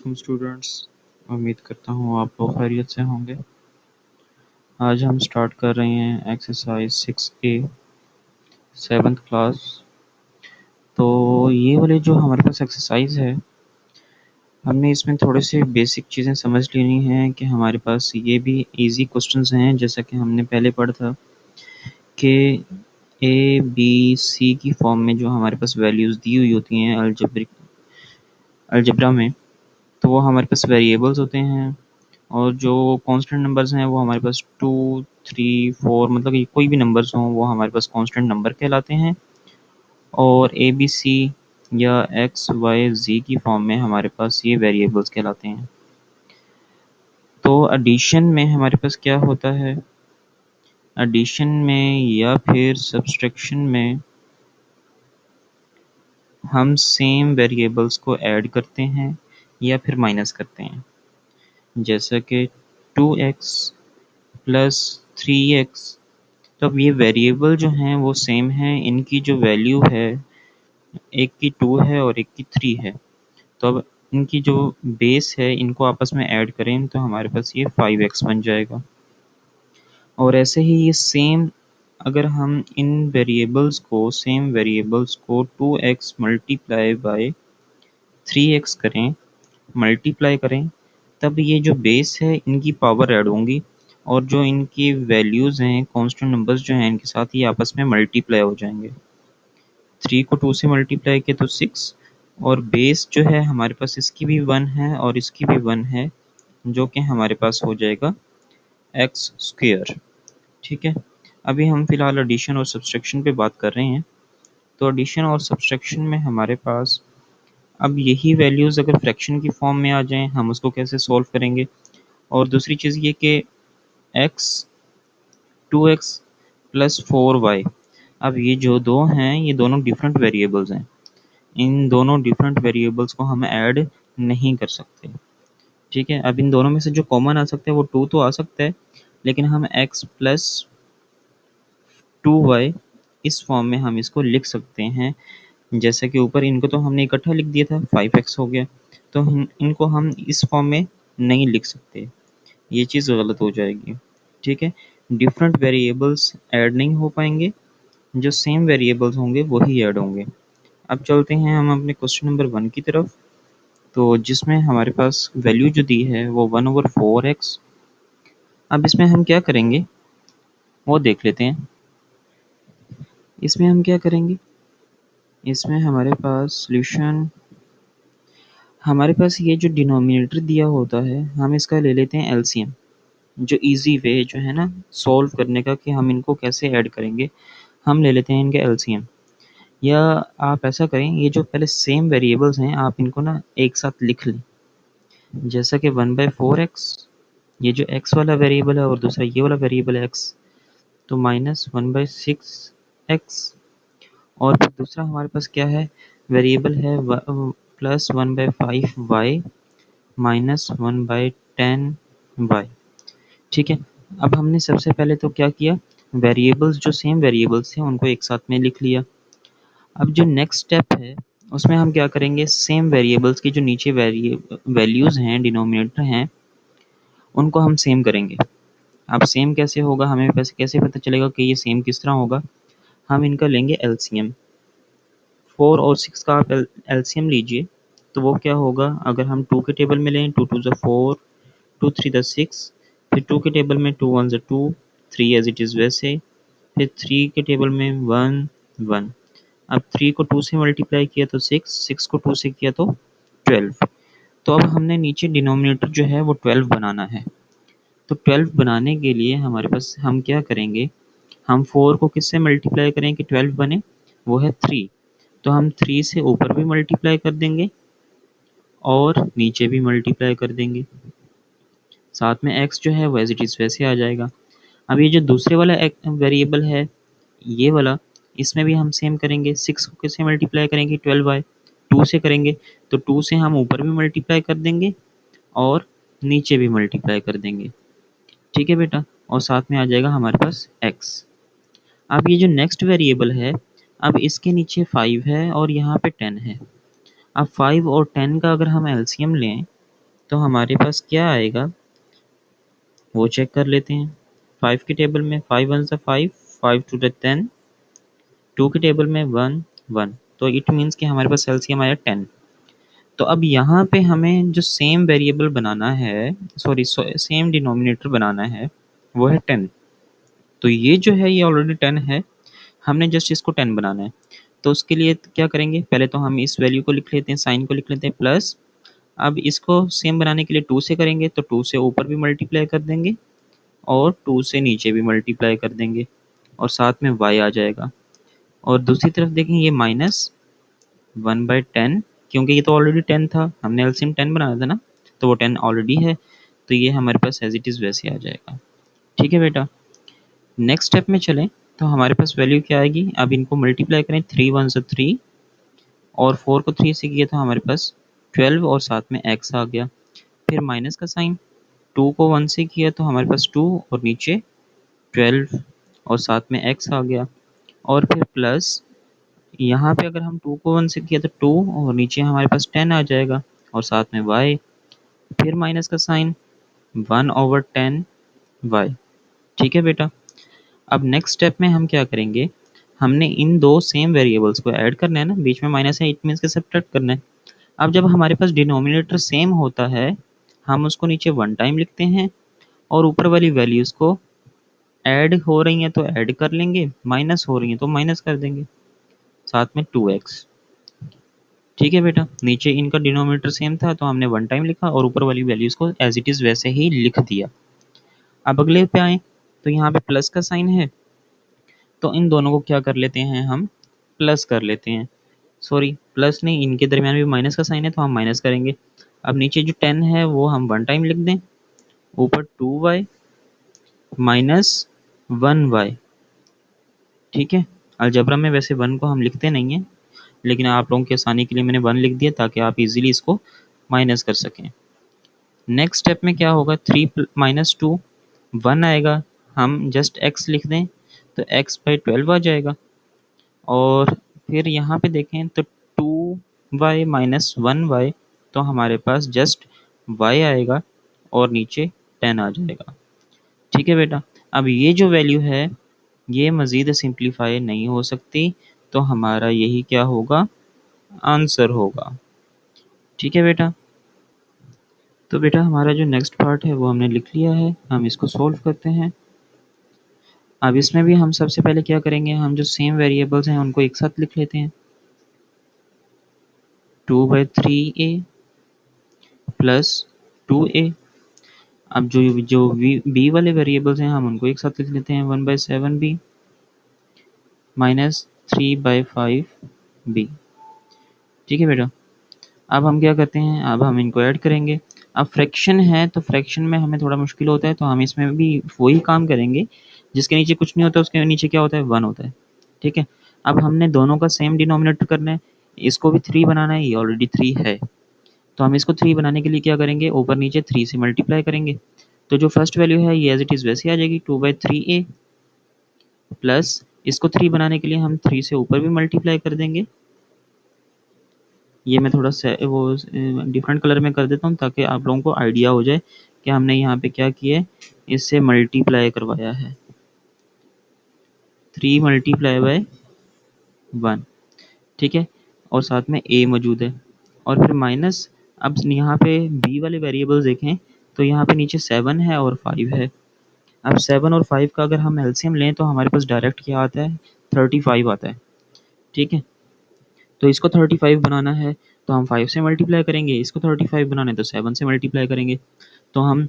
हम स्टूडेंट्स, उम्मीद करता हूँ आप लोग खैरियत से होंगे। आज हम स्टार्ट कर रहे हैं एक्सरसाइज 6A 7th क्लास। तो ये वाले जो हमारे पास एक्सरसाइज है, हमने इसमें थोड़े से बेसिक चीज़ें समझ लेनी हैं कि हमारे पास ये भी इजी क्वेश्चंस हैं। जैसा कि हमने पहले पढ़ा था कि ए बी सी की फॉर्म में जो हमारे पास वैल्यूज़ दी हुई होती हैं अलजेब्रा में, तो वो हमारे पास वेरिएबल्स होते हैं। और जो कांस्टेंट नंबर्स हैं वो हमारे पास 2 3 4 मतलब कि कोई भी नंबर्स हों वो हमारे पास कांस्टेंट नंबर कहलाते हैं। और ए बी सी या एक्स वाई जी की फॉर्म में हमारे पास ये वेरिएबल्स कहलाते हैं। तो एडिशन में हमारे पास क्या होता है? एडिशन में या फिर सब्सट्रैक्शन में हम सेम वेरिएबल्स को ऐड करते हैं या फिर माइनस करते हैं। जैसा कि 2x प्लस 3x, तो अब ये वेरिएबल जो हैं वो सेम हैं, इनकी जो वैल्यू है एक की 2 है और एक की 3 है। तो अब इनकी जो बेस है इनको आपस में ऐड करें तो हमारे पास ये 5x बन जाएगा। और ऐसे ही ये सेम, अगर हम इन सेम वेरिएबल्स को 2x मल्टीप्लाई बाय 3x करें, मल्टीप्लाई करें, तब ये जो बेस है इनकी पावर ऐड होंगी और जो इनकी वैल्यूज़ हैं कांस्टेंट नंबर्स जो हैं इनके साथ ये आपस में मल्टीप्लाई हो जाएंगे। 3 को 2 से मल्टीप्लाई किया तो 6, और बेस जो है हमारे पास इसकी भी 1 है और इसकी भी 1 है, जो कि हमारे पास हो जाएगा एक्स स्क्वेयर। ठीक है, अभी हम फिलहाल एडिशन और सब्सट्रैक्शन पे बात कर रहे हैं। तो एडिशन और सब्सट्रैक्शन में हमारे पास अब यही वैल्यूज़ अगर फ्रैक्शन की फॉर्म में आ जाएं, हम उसको कैसे सॉल्व करेंगे? और दूसरी चीज़ ये कि एक्स 2x प्लस 4y, अब ये जो दो हैं ये दोनों डिफरेंट वेरिएबल्स हैं। इन दोनों डिफरेंट वेरिएबल्स को हम ऐड नहीं कर सकते। ठीक है, अब इन दोनों में से जो कॉमन आ सकता है वो 2 तो आ सकता है, लेकिन हम x प्लस 2y इस फॉर्म में हम इसको लिख सकते हैं। जैसे कि ऊपर इनको तो हमने इकट्ठा लिख दिया था, 5x हो गया, तो इनको हम इस फॉर्म में नहीं लिख सकते, ये चीज़ गलत हो जाएगी। ठीक है, डिफरेंट वेरिएबल्स ऐड नहीं हो पाएंगे, जो सेम वेरिएबल्स होंगे वही ऐड होंगे। अब चलते हैं हम अपने क्वेश्चन नंबर 1 की तरफ। तो जिसमें हमारे पास वैल्यू जो दी है वो 1/4x। अब इसमें हम क्या करेंगे वो देख लेते हैं। इसमें हम क्या करेंगे, इसमें हमारे पास सॉल्यूशन, हमारे पास ये जो डिनोमिनेटर दिया होता है हम इसका ले लेते हैं एलसीएम। जो इजी वे जो है ना सॉल्व करने का कि हम इनको कैसे ऐड करेंगे, हम ले लेते हैं इनके एलसीएम। या आप ऐसा करें, ये जो पहले सेम वेरिएबल्स हैं आप इनको ना एक साथ लिख लें। जैसा कि 1/4x, ये जो x वाला वेरिएबल है और दूसरा ये वाला वेरिएबल है x, तो माइनस 1/6x। और फिर दूसरा हमारे पास क्या है, वेरिएबल है प्लस 1/5y माइनस 1/10y। ठीक है, अब हमने सबसे पहले तो क्या किया, वेरिएबल्स जो सेम वेरिएबल्स थे उनको एक साथ में लिख लिया। अब जो नेक्स्ट स्टेप है उसमें हम क्या करेंगे, सेम वेरिएबल्स की जो नीचे वैल्यूज़ हैं, डिनोमिनेटर हैं, उनको हम सेम करेंगे। अब सेम कैसे होगा, हमें वैसे कैसे पता चलेगा कि ये सेम किस तरह होगा? हम इनका लेंगे एलसीएम। 4 और 6 का आप एलसीएम लीजिए, तो वो क्या होगा, अगर हम 2 के टेबल में लें, 2 2 ज़ा 4, 2 3 ज़ा 6, फिर 2 के टेबल में 2 1 ज़ा 2, 3 एज इट इज़ वैसे, फिर 3 के टेबल में 1 1। अब 3 को 2 से मल्टीप्लाई किया तो 6, 6 को 2 से किया तो 12। तो अब हमने नीचे डिनोमिनेटर जो है वो 12 बनाना है। तो 12 बनाने के लिए हमारे पास हम क्या करेंगे, हम 4 को किससे मल्टीप्लाई करें कि 12 बने, वो है 3। तो हम 3 से ऊपर भी मल्टीप्लाई कर देंगे और नीचे भी मल्टीप्लाई कर देंगे, साथ में x जो है वो एज इट इज़ वैसे आ जाएगा। अब ये जो दूसरे वाला वेरिएबल है ये वाला, इसमें भी हम सेम करेंगे। 6 को किससे मल्टीप्लाई करेंगे, 12/2 से करेंगे, तो 2 से हम ऊपर भी मल्टीप्लाई कर देंगे और नीचे भी मल्टीप्लाई कर देंगे। ठीक है बेटा, और साथ में आ जाएगा हमारे पास x। अब ये जो नेक्स्ट वेरिएबल है, अब इसके नीचे 5 है और यहाँ पे 10 है। अब 5 और 10 का अगर हम एलसीएम लें तो हमारे पास क्या आएगा वो चेक कर लेते हैं। 5 की टेबल में 5 वन सा 5, 5 टू द 10, 2 की टेबल में 1 1, तो इट मीन्स कि हमारे पास एलसीएम आया 10। तो अब यहाँ पे हमें जो सेम वेरिएबल बनाना है, सॉरी सेम डिनोमिनेटर बनाना है, वो है 10। तो ये जो है ये ऑलरेडी 10 है, हमने जस्ट इसको 10 बनाना है। तो उसके लिए क्या करेंगे, पहले तो हम इस वैल्यू को लिख लेते हैं, साइन को लिख लेते हैं प्लस। अब इसको सेम बनाने के लिए 2 से करेंगे, तो 2 से ऊपर भी मल्टीप्लाई कर देंगे और 2 से नीचे भी मल्टीप्लाई कर देंगे और साथ में y आ जाएगा। और दूसरी तरफ देखेंगे ये माइनस 1/10, क्योंकि ये तो ऑलरेडी 10 था, हमने एलसीएम 10 बनाया था ना, तो वो 10 ऑलरेडी है, तो ये हमारे पास एज इट इज़ वैसे आ जाएगा। ठीक है बेटा, नेक्स्ट स्टेप में चलें तो हमारे पास वैल्यू क्या आएगी, अब इनको मल्टीप्लाई करें, 3 वन सा 3 और 4 को 3 से किया तो हमारे पास 12 और साथ में x आ गया। फिर माइनस का साइन, 2 को 1 से किया तो हमारे पास 2 और नीचे 12 और साथ में x आ गया। और फिर प्लस यहाँ पे अगर हम 2 को 1 से किया तो 2 और नीचे हमारे पास 10 आ जाएगा और साथ में y। फिर माइनस का साइन, 1/10 y। ठीक है बेटा, अब नेक्स्ट स्टेप में हम क्या करेंगे, हमने इन दो सेम वेरिएबल्स को ऐड करना है ना, बीच में माइनस है, इट मीन्स के सब्ट्रैक्ट करना है। अब जब हमारे पास डिनोमिनेटर सेम होता है, हम उसको नीचे 1 टाइम लिखते हैं और ऊपर वाली वैल्यूज़ को ऐड हो रही हैं तो ऐड कर लेंगे, माइनस हो रही हैं तो माइनस कर देंगे, साथ में 2x। ठीक है बेटा, नीचे इनका डिनोमिनेटर सेम था तो हमने 1 टाइम लिखा और ऊपर वाली वैल्यूज़ को एज इट इज़ वैसे ही लिख दिया। अब अगले पे आए तो यहाँ पे प्लस का साइन है, तो इन दोनों को क्या कर लेते हैं, हम प्लस कर लेते हैं। सॉरी प्लस नहीं, इनके दरमियान भी माइनस का साइन है तो हम माइनस करेंगे। अब नीचे जो 10 है वो हम 1 टाइम लिख दें, ऊपर 2y माइनस 1y। ठीक है, अलजबरा में वैसे 1 को हम लिखते नहीं हैं, लेकिन आप लोगों की आसानी के लिए मैंने 1 लिख दिया ताकि आप इजीली इसको माइनस कर सकें। नेक्स्ट स्टेप में क्या होगा, 3 माइनस 2 1 आएगा, हम जस्ट x लिख दें तो x/12 आ जाएगा। और फिर यहाँ पे देखें तो 2y माइनस 1y, तो हमारे पास जस्ट y आएगा और नीचे 10 आ जाएगा। ठीक है बेटा, अब ये जो वैल्यू है ये मज़ीद सिंप्लीफाई नहीं हो सकती, तो हमारा यही क्या होगा, आंसर होगा। ठीक है बेटा, तो बेटा हमारा जो नेक्स्ट पार्ट है वो हमने लिख लिया है, हम इसको सॉल्व करते हैं। अब इसमें भी हम सबसे पहले क्या करेंगे, हम जो सेम वेरिएबल्स हैं उनको एक साथ लिख लेते हैं। 2/3a plus 2a। अब जो बी वाले वेरिएबल्स हैं हम उनको एक साथ लिख लेते हैं, 1/7b माइनस 3/5b। ठीक है बेटा, अब हम क्या करते हैं, अब हम इनको ऐड करेंगे। अब फ्रैक्शन है तो फ्रैक्शन में हमें थोड़ा मुश्किल होता है, तो हम इसमें भी वही काम करेंगे, जिसके नीचे कुछ नहीं होता उसके नीचे क्या होता है, 1 होता है। ठीक है, अब हमने दोनों का सेम डिनोमिनेटर करना है, इसको भी 3 बनाना है, ये ऑलरेडी 3 है, तो हम इसको 3 बनाने के लिए क्या करेंगे, ऊपर नीचे 3 से मल्टीप्लाई करेंगे। तो जो फर्स्ट वैल्यू है ये एज इट इज़ वैसे आ जाएगी, 2/3a प्लस इसको 3 बनाने के लिए हम 3 से ऊपर भी मल्टीप्लाई कर देंगे। ये मैं थोड़ा सा वो डिफरेंट कलर में कर देता हूँ ताकि आप लोगों को आइडिया हो जाए कि हमने यहाँ पे क्या किया है, इससे मल्टीप्लाई करवाया है, 3 मल्टीप्लाई बाय 1। ठीक है, और साथ में a मौजूद है और फिर माइनस। अब यहाँ पे b वाले वेरिएबल्स देखें तो यहाँ पे नीचे 7 है और 5 है। अब 7 और 5 का अगर हम एलसीएम लें तो हमारे पास डायरेक्ट क्या आता है, 35 आता है। ठीक है, तो इसको 35 बनाना है तो हम 5 से मल्टीप्लाई करेंगे, इसको 35 बनाना है तो 7 से मल्टीप्लाई करेंगे। तो हम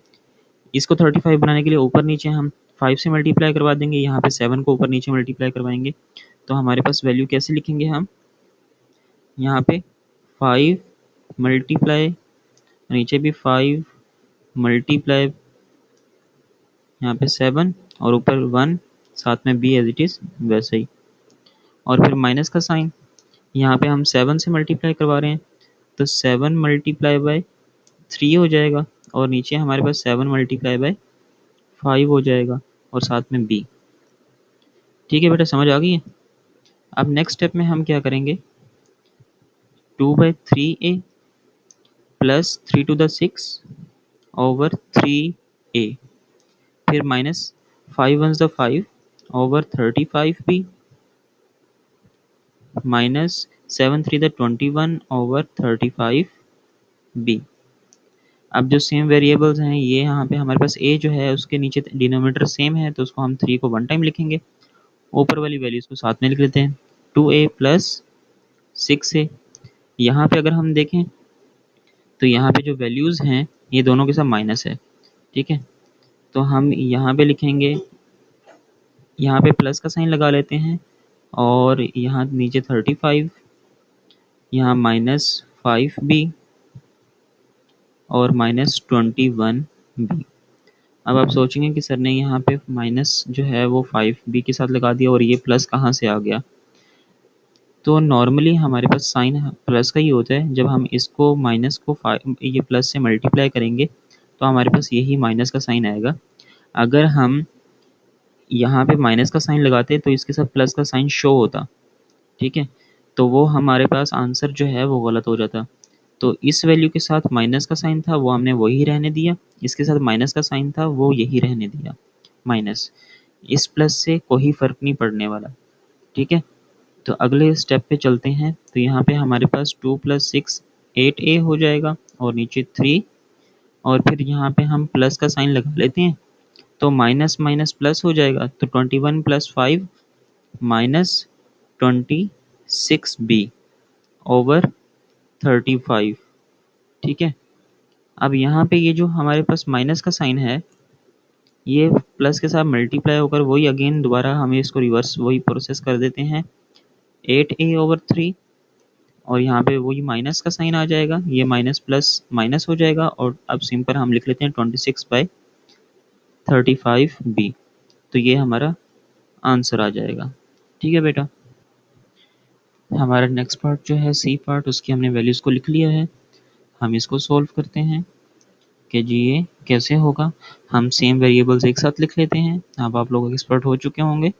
इसको 35 बनाने के लिए ऊपर नीचे हम 5 से मल्टीप्लाई करवा देंगे, यहाँ पे 7 को ऊपर नीचे मल्टीप्लाई करवाएंगे, तो हमारे पास वैल्यू कैसे लिखेंगे हम, यहाँ पे 5 मल्टीप्लाई, नीचे भी 5 मल्टीप्लाई, यहाँ पे 7 और ऊपर 1, साथ में b एज इट इज़ वैसे ही। और फिर माइनस का साइन, यहाँ पे हम 7 से मल्टीप्लाई करवा रहे हैं तो 7 मल्टीप्लाई बाय 3 हो जाएगा और नीचे हमारे पास 7 मल्टीप्लाई बाय 5 हो जाएगा और साथ में b। ठीक है बेटा, समझ आ गई है। अब नेक्स्ट स्टेप में हम क्या करेंगे, 2/3a plus 3 to the 6 over 3a, फिर माइनस 5 वन ज़ 5 over 35b, minus 7 3 the 21 over 35b। अब जो सेम वेरिएबल्स हैं, ये यहाँ पे हमारे पास a जो है उसके नीचे डिनोमिनेटर सेम है, तो उसको हम 3 को वन टाइम लिखेंगे, ऊपर वाली वैल्यूज को साथ में लिख लेते हैं। 2a plus 6a। यहाँ पे अगर हम देखें तो यहाँ पे जो वैल्यूज हैं ये दोनों के साथ माइनस है, ठीक है। तो हम यहाँ पे लिखेंगे, यहाँ पे प्लस का साइन लगा लेते हैं, और यहाँ नीचे 35, यहाँ -5b और -21b। अब आप सोचेंगे कि सर ने यहाँ पे माइनस जो है वो 5b के साथ लगा दिया और ये प्लस कहाँ से आ गया। तो नॉर्मली हमारे पास साइन प्लस का ही होता है, जब हम इसको माइनस को ये प्लस से मल्टीप्लाई करेंगे तो हमारे पास यही माइनस का साइन आएगा। अगर हम यहाँ पे माइनस का साइन लगाते तो इसके साथ प्लस का साइन शो होता, ठीक है, तो वो हमारे पास आंसर जो है वो गलत हो जाता। तो इस वैल्यू के साथ माइनस का साइन था वो हमने वही रहने दिया, इसके साथ माइनस का साइन था वो यही रहने दिया माइनस। इस प्लस से कोई फर्क नहीं पड़ने वाला, ठीक है। तो अगले स्टेप पे चलते हैं। तो यहाँ पे हमारे पास 2 + 6 8a हो जाएगा और नीचे 3, और फिर यहाँ पे हम प्लस का साइन लगा लेते हैं, तो माइनस माइनस प्लस हो जाएगा, तो 21 + 5 -26b ओवर 35, ठीक है। अब यहाँ पे ये जो हमारे पास माइनस का साइन है ये प्लस के साथ मल्टीप्लाई होकर वही अगेन दोबारा हमें इसको रिवर्स वही प्रोसेस कर देते हैं, 8a ओवर 3, और यहाँ पे वही माइनस का साइन आ जाएगा, ये माइनस प्लस माइनस हो जाएगा, और अब सिंपल हम लिख लेते हैं 26/35b। तो ये हमारा आंसर आ जाएगा, ठीक है बेटा। हमारा नेक्स्ट पार्ट जो है सी पार्ट, उसकी हमने वैल्यूज़ को लिख लिया है। हम इसको सॉल्व करते हैं कि जी ये कैसे होगा। हम सेम वेरिएबल्स एक साथ लिख लेते हैं, अब आप लोग एक्सपर्ट हो चुके होंगे।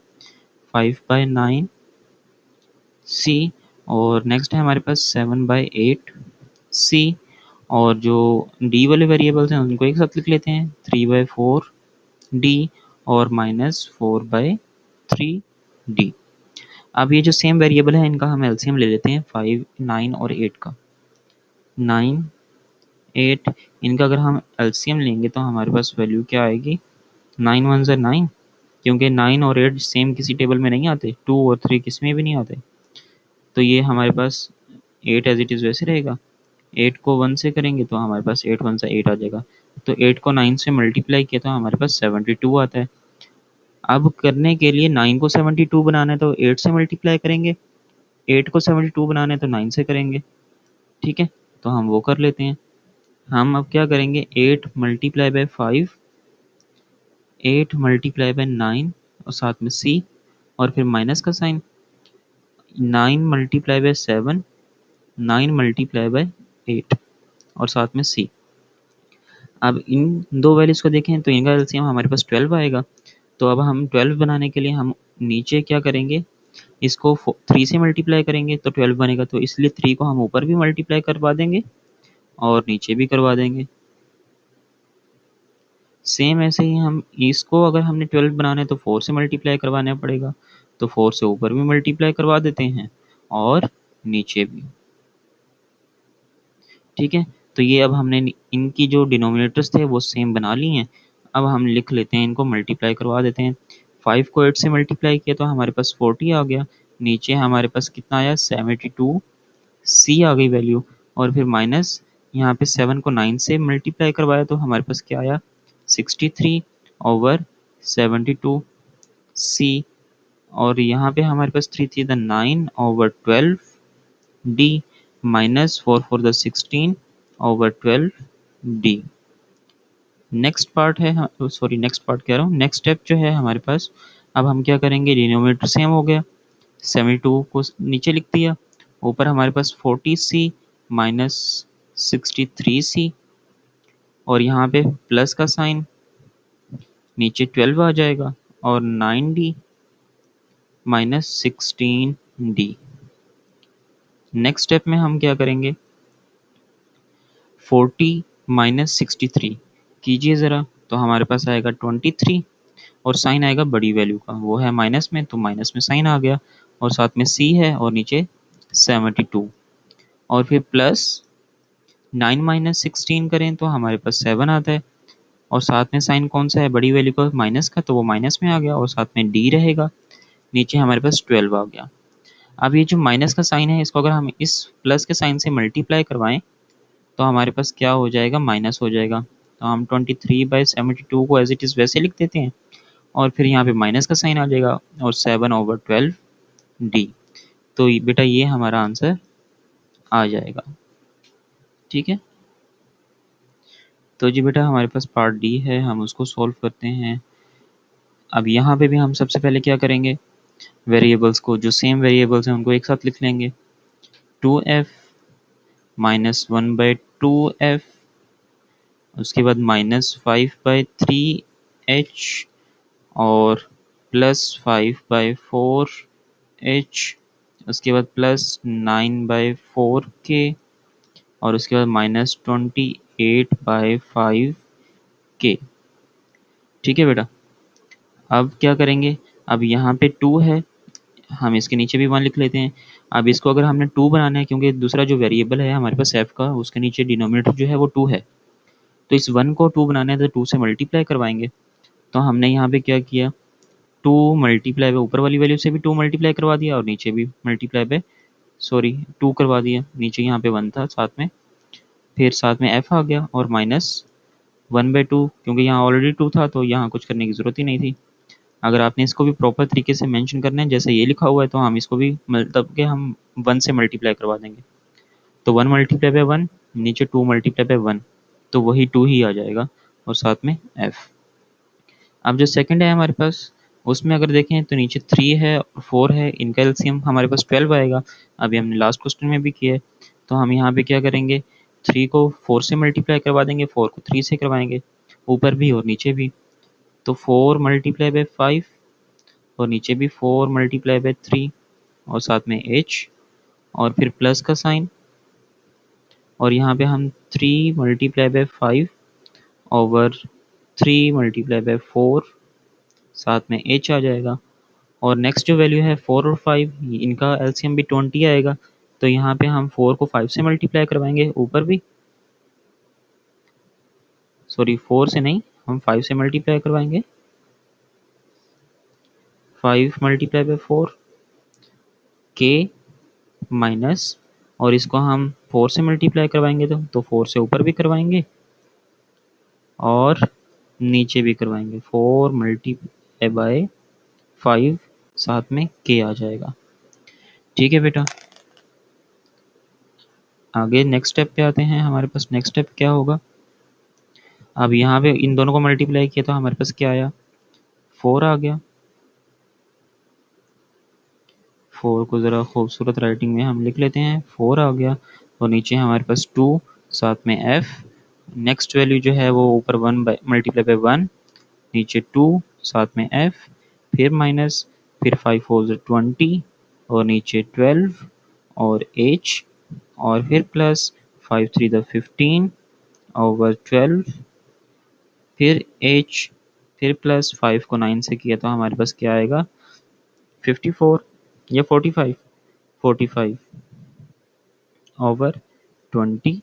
5/9 सी, और नेक्स्ट है हमारे पास 7/8 सी, और जो डी वाले वेरिएबल्स हैं उनको एक साथ लिख लेते हैं, 3/4 डी और -4/3 डी। अब ये जो सेम वेरिएबल है इनका हम एलसीएम ले लेते हैं, 5 9 और 8 का। 9 8, इनका अगर हम एलसीएम लेंगे तो हमारे पास वैल्यू क्या आएगी, 9 1 ज़ा 9, क्योंकि 9 और 8 सेम किसी टेबल में नहीं आते, 2 और 3 किसी में भी नहीं आते, तो ये हमारे पास 8 एज इट इज़ वैसे रहेगा। 8 को 1 से करेंगे तो हमारे पास 8 1 ज़ा 8 आ जाएगा, तो 8 को 9 से मल्टीप्लाई किया तो हमारे पास 72 आता है। अब करने के लिए 9 को 72 बनाना है तो 8 से मल्टीप्लाई करेंगे, 8 को 72 बनाना है तो 9 से करेंगे, ठीक है। तो हम वो कर लेते हैं। हम अब क्या करेंगे, 8 × 5, 8 × 9 और साथ में सी, और फिर माइनस का साइन, 9 × 7, 9 × 8 और साथ में सी। अब इन दो वैल्यूज़ को देखें तो इनका एलसीएम हमारे पास 12 आएगा। तो अब हम 12 बनाने के लिए हम नीचे क्या करेंगे, इसको 3 से मल्टीप्लाई करेंगे तो 12 बनेगा, तो इसलिए 3 को हम ऊपर भी मल्टीप्लाई करवा देंगे और नीचे भी करवा देंगे। सेम ऐसे ही हम इसको अगर हमने 12 बनाना है तो 4 से मल्टीप्लाई करवाना पड़ेगा, तो 4 से ऊपर भी मल्टीप्लाई करवा देते हैं और नीचे भी, ठीक है। तो ये अब हमने इनकी जो डिनोमिनेटर्स थे वो सेम बना लिए हैं। अब हम लिख लेते हैं, इनको मल्टीप्लाई करवा देते हैं। 5 को 8 से मल्टीप्लाई किया तो हमारे पास 40 आ गया, नीचे हमारे पास कितना आया 72 सी आ गई वैल्यू, और फिर माइनस यहाँ पे 7 को 9 से मल्टीप्लाई करवाया तो हमारे पास क्या आया 63 ओवर 72 सी, और यहाँ पे हमारे पास 3 थी the 9 over 12 D, -4 4 the 16 over 12 D. Next part है, सॉरी नेक्स्ट पार्ट कह रहा हूँ, नेक्स्ट स्टेप जो है हमारे पास, अब हम क्या करेंगे, डिनोमिनेटर सेम हो गया, 72 को नीचे लिख दिया, ऊपर हमारे पास 40 सी माइनस 63 सी, और यहाँ पे प्लस का साइन, नीचे 12 आ जाएगा और 9d -16d। नेक्स्ट स्टेप में हम क्या करेंगे, 40 - 63, कीजिए ज़रा, तो हमारे पास आएगा 23 और साइन आएगा बड़ी वैल्यू का, वो है माइनस में, तो माइनस में साइन आ गया और साथ में सी है और नीचे 72 और फिर प्लस 9 माइनस 16 करें तो हमारे पास 7 आता है और साथ में साइन कौन सा है बड़ी वैल्यू का माइनस का, तो वो माइनस में आ गया और साथ में डी रहेगा, नीचे हमारे पास 12 आ गया। अब ये जो माइनस का साइन है इसको अगर हम इस प्लस के साइन से मल्टीप्लाई करवाएं तो हमारे पास क्या हो जाएगा, माइनस हो जाएगा। तो हम 23/72 को एज इट इज़ वैसे लिख देते हैं और फिर यहाँ पे माइनस का साइन आ जाएगा और 7/12 डी। तो बेटा ये हमारा आंसर आ जाएगा। ठीक है, तो जी बेटा हमारे पास पार्ट डी है, हम उसको सॉल्व करते हैं। अब यहाँ पे भी हम सबसे पहले क्या करेंगे, वेरिएबल्स को, जो सेम वेरिएबल्स हैं उनको एक साथ लिख लेंगे। 2f माइनस 1/2f, उसके बाद -5/3h और +5/4h, उसके बाद +9/4k और उसके बाद -28/5k। ठीक है बेटा, अब क्या करेंगे, अब यहाँ पे 2 है, हम इसके नीचे भी 1 लिख लेते हैं। अब इसको अगर हमने 2 बनाना है, क्योंकि दूसरा जो वेरिएबल है हमारे पास f का, उसके नीचे डिनोमिनेटर जो है वो 2 है, तो इस 1 को 2 बनाना है तो 2 से मल्टीप्लाई करवाएंगे। तो हमने यहाँ पे क्या किया, 2 मल्टीप्लाई पे ऊपर वाली वैल्यू से भी 2 मल्टीप्लाई करवा दिया और नीचे भी मल्टीप्लाई पे 2 करवा दिया, नीचे यहाँ पे 1 था साथ में, फिर साथ में f आ गया और -1/2, क्योंकि यहाँ ऑलरेडी 2 था तो यहाँ कुछ करने की ज़रूरत ही नहीं थी। अगर आपने इसको भी प्रॉपर तरीके से मेंशन करना है जैसे ये लिखा हुआ है, तो हम इसको भी मतलब कि हम 1 से मल्टीप्लाई करवा देंगे। तो 1 मल्टीप्लाई बाय 1, नीचे 2 मल्टीप्लाई बाय 1, तो वही 2 ही आ जाएगा और साथ में f। अब जो सेकंड है हमारे पास, उसमें अगर देखें तो नीचे 3 है और 4 है, इनका एलसीएम हमारे पास 12 आएगा। अभी हमने लास्ट क्वेश्चन में भी किया है, तो हम यहाँ पे क्या करेंगे, 3 को 4 से मल्टीप्लाई करवा देंगे, 4 को 3 से करवाएंगे, ऊपर भी और नीचे भी। तो 4 मल्टीप्लाई बाय 5 और नीचे भी 4 मल्टीप्लाई बाय 3 और साथ में h और फिर प्लस का साइन, और यहाँ पे हम 3 multiply by 5 over 3 multiply by 4, साथ में h आ जाएगा। और नेक्स्ट जो वैल्यू है 4 और 5, इनका एलसीएम भी 20 आएगा, तो यहाँ पे हम 4 को 5 से मल्टीप्लाई करवाएंगे, ऊपर भी, सॉरी 4 से नहीं, हम 5 से मल्टीप्लाई करवाएंगे, 5 मल्टीप्लाई बाय 4 के माइनस, और इसको हम 4 से मल्टीप्लाई करवाएंगे तो 4 से ऊपर भी करवाएंगे और नीचे भी करवाएंगे, 4 मल्टीप्लाई बाय 5, साथ में के आ जाएगा। ठीक है बेटा, आगे नेक्स्ट स्टेप पे आते हैं। हमारे पास नेक्स्ट स्टेप क्या होगा, अब यहाँ पे इन दोनों को मल्टीप्लाई किया तो हमारे पास क्या आया, 4 आ गया। 4 को ज़रा खूबसूरत राइटिंग में हम लिख लेते हैं, 4 आ गया और नीचे हमारे पास 2, साथ में f। नेक्स्ट वैल्यू जो है वो ऊपर 1 मल्टीप्लाई बाय 1, नीचे 2, साथ में f, फिर माइनस, फिर 5 4 20 और नीचे 12 और h और फिर प्लस 5 3 15 ओवर 12, फिर h, फिर प्लस 5 को 9 से किया तो हमारे पास क्या आएगा, 54 या 45, 45 ओवर 20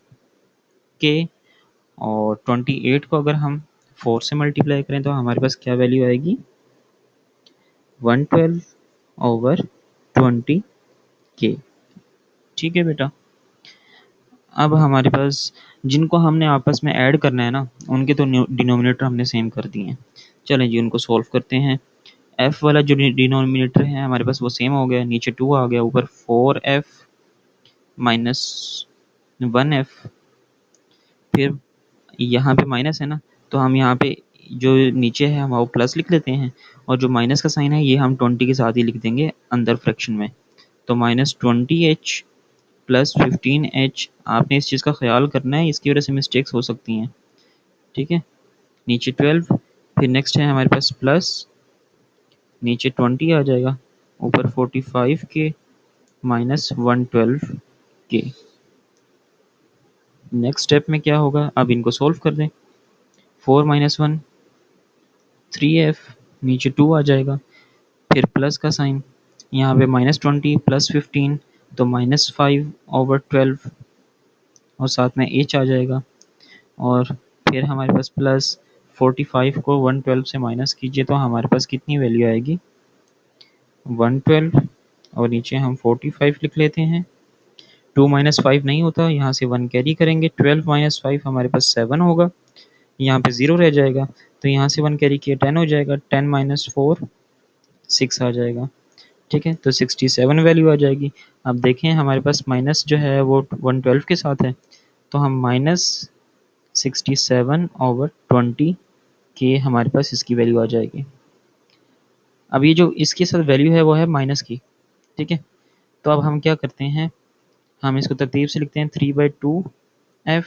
के, और 28 को अगर हम 4 से मल्टीप्लाई करें तो हमारे पास क्या वैल्यू आएगी, 112 ओवर 20 के। ठीक है बेटा, अब हमारे पास जिनको हमने आपस में ऐड करना है ना, उनके तो डिनोमिनेटर हमने सेम कर दिए हैं। चलें जी उनको सॉल्व करते हैं। f वाला जो डिनोमिनेटर है हमारे पास वो सेम हो गया, नीचे 2 आ गया, ऊपर 4f माइनस 1f, फिर यहाँ पे माइनस है ना, तो हम यहाँ पे जो नीचे है हम वो प्लस लिख लेते हैं और जो माइनस का साइन है ये हम 20 के साथ ही लिख देंगे अंदर फ्रैक्शन में। तो -20h प्लस 15h, आपने इस चीज़ का ख्याल करना है, इसकी वजह से मिस्टेक्स हो सकती हैं। ठीक है, नीचे 12, फिर नेक्स्ट है हमारे पास प्लस, नीचे 20 आ जाएगा, ऊपर 45 के माइनस 112 के। नेक्स्ट स्टेप में क्या होगा, अब इनको सोल्व कर दें। 4 माइनस 1 3f, नीचे 2 आ जाएगा, फिर प्लस का साइन, यहाँ पे -20 + 15 तो -5/12 और साथ में h आ जाएगा, और फिर हमारे पास प्लस 45 को 112 से माइनस कीजिए तो हमारे पास कितनी वैल्यू आएगी 112, और नीचे हम 45 लिख लेते हैं। 2 - 5 नहीं होता, यहाँ से 1 कैरी करेंगे, 12 - 5 हमारे पास 7 होगा, यहाँ पे 0 रह जाएगा, तो यहाँ से 1 कैरी किया 10 हो जाएगा, 10 - 4 6 आ जाएगा। ठीक है, तो 67 वैल्यू आ जाएगी। अब देखें हमारे पास माइनस जो है वो 112 के साथ है, तो हम -67/20 के हमारे पास इसकी वैल्यू आ जाएगी। अब ये जो इसके साथ वैल्यू है वो है माइनस की। ठीक है, तो अब हम क्या करते हैं, हम इसको तरतीब से लिखते हैं 3/2f,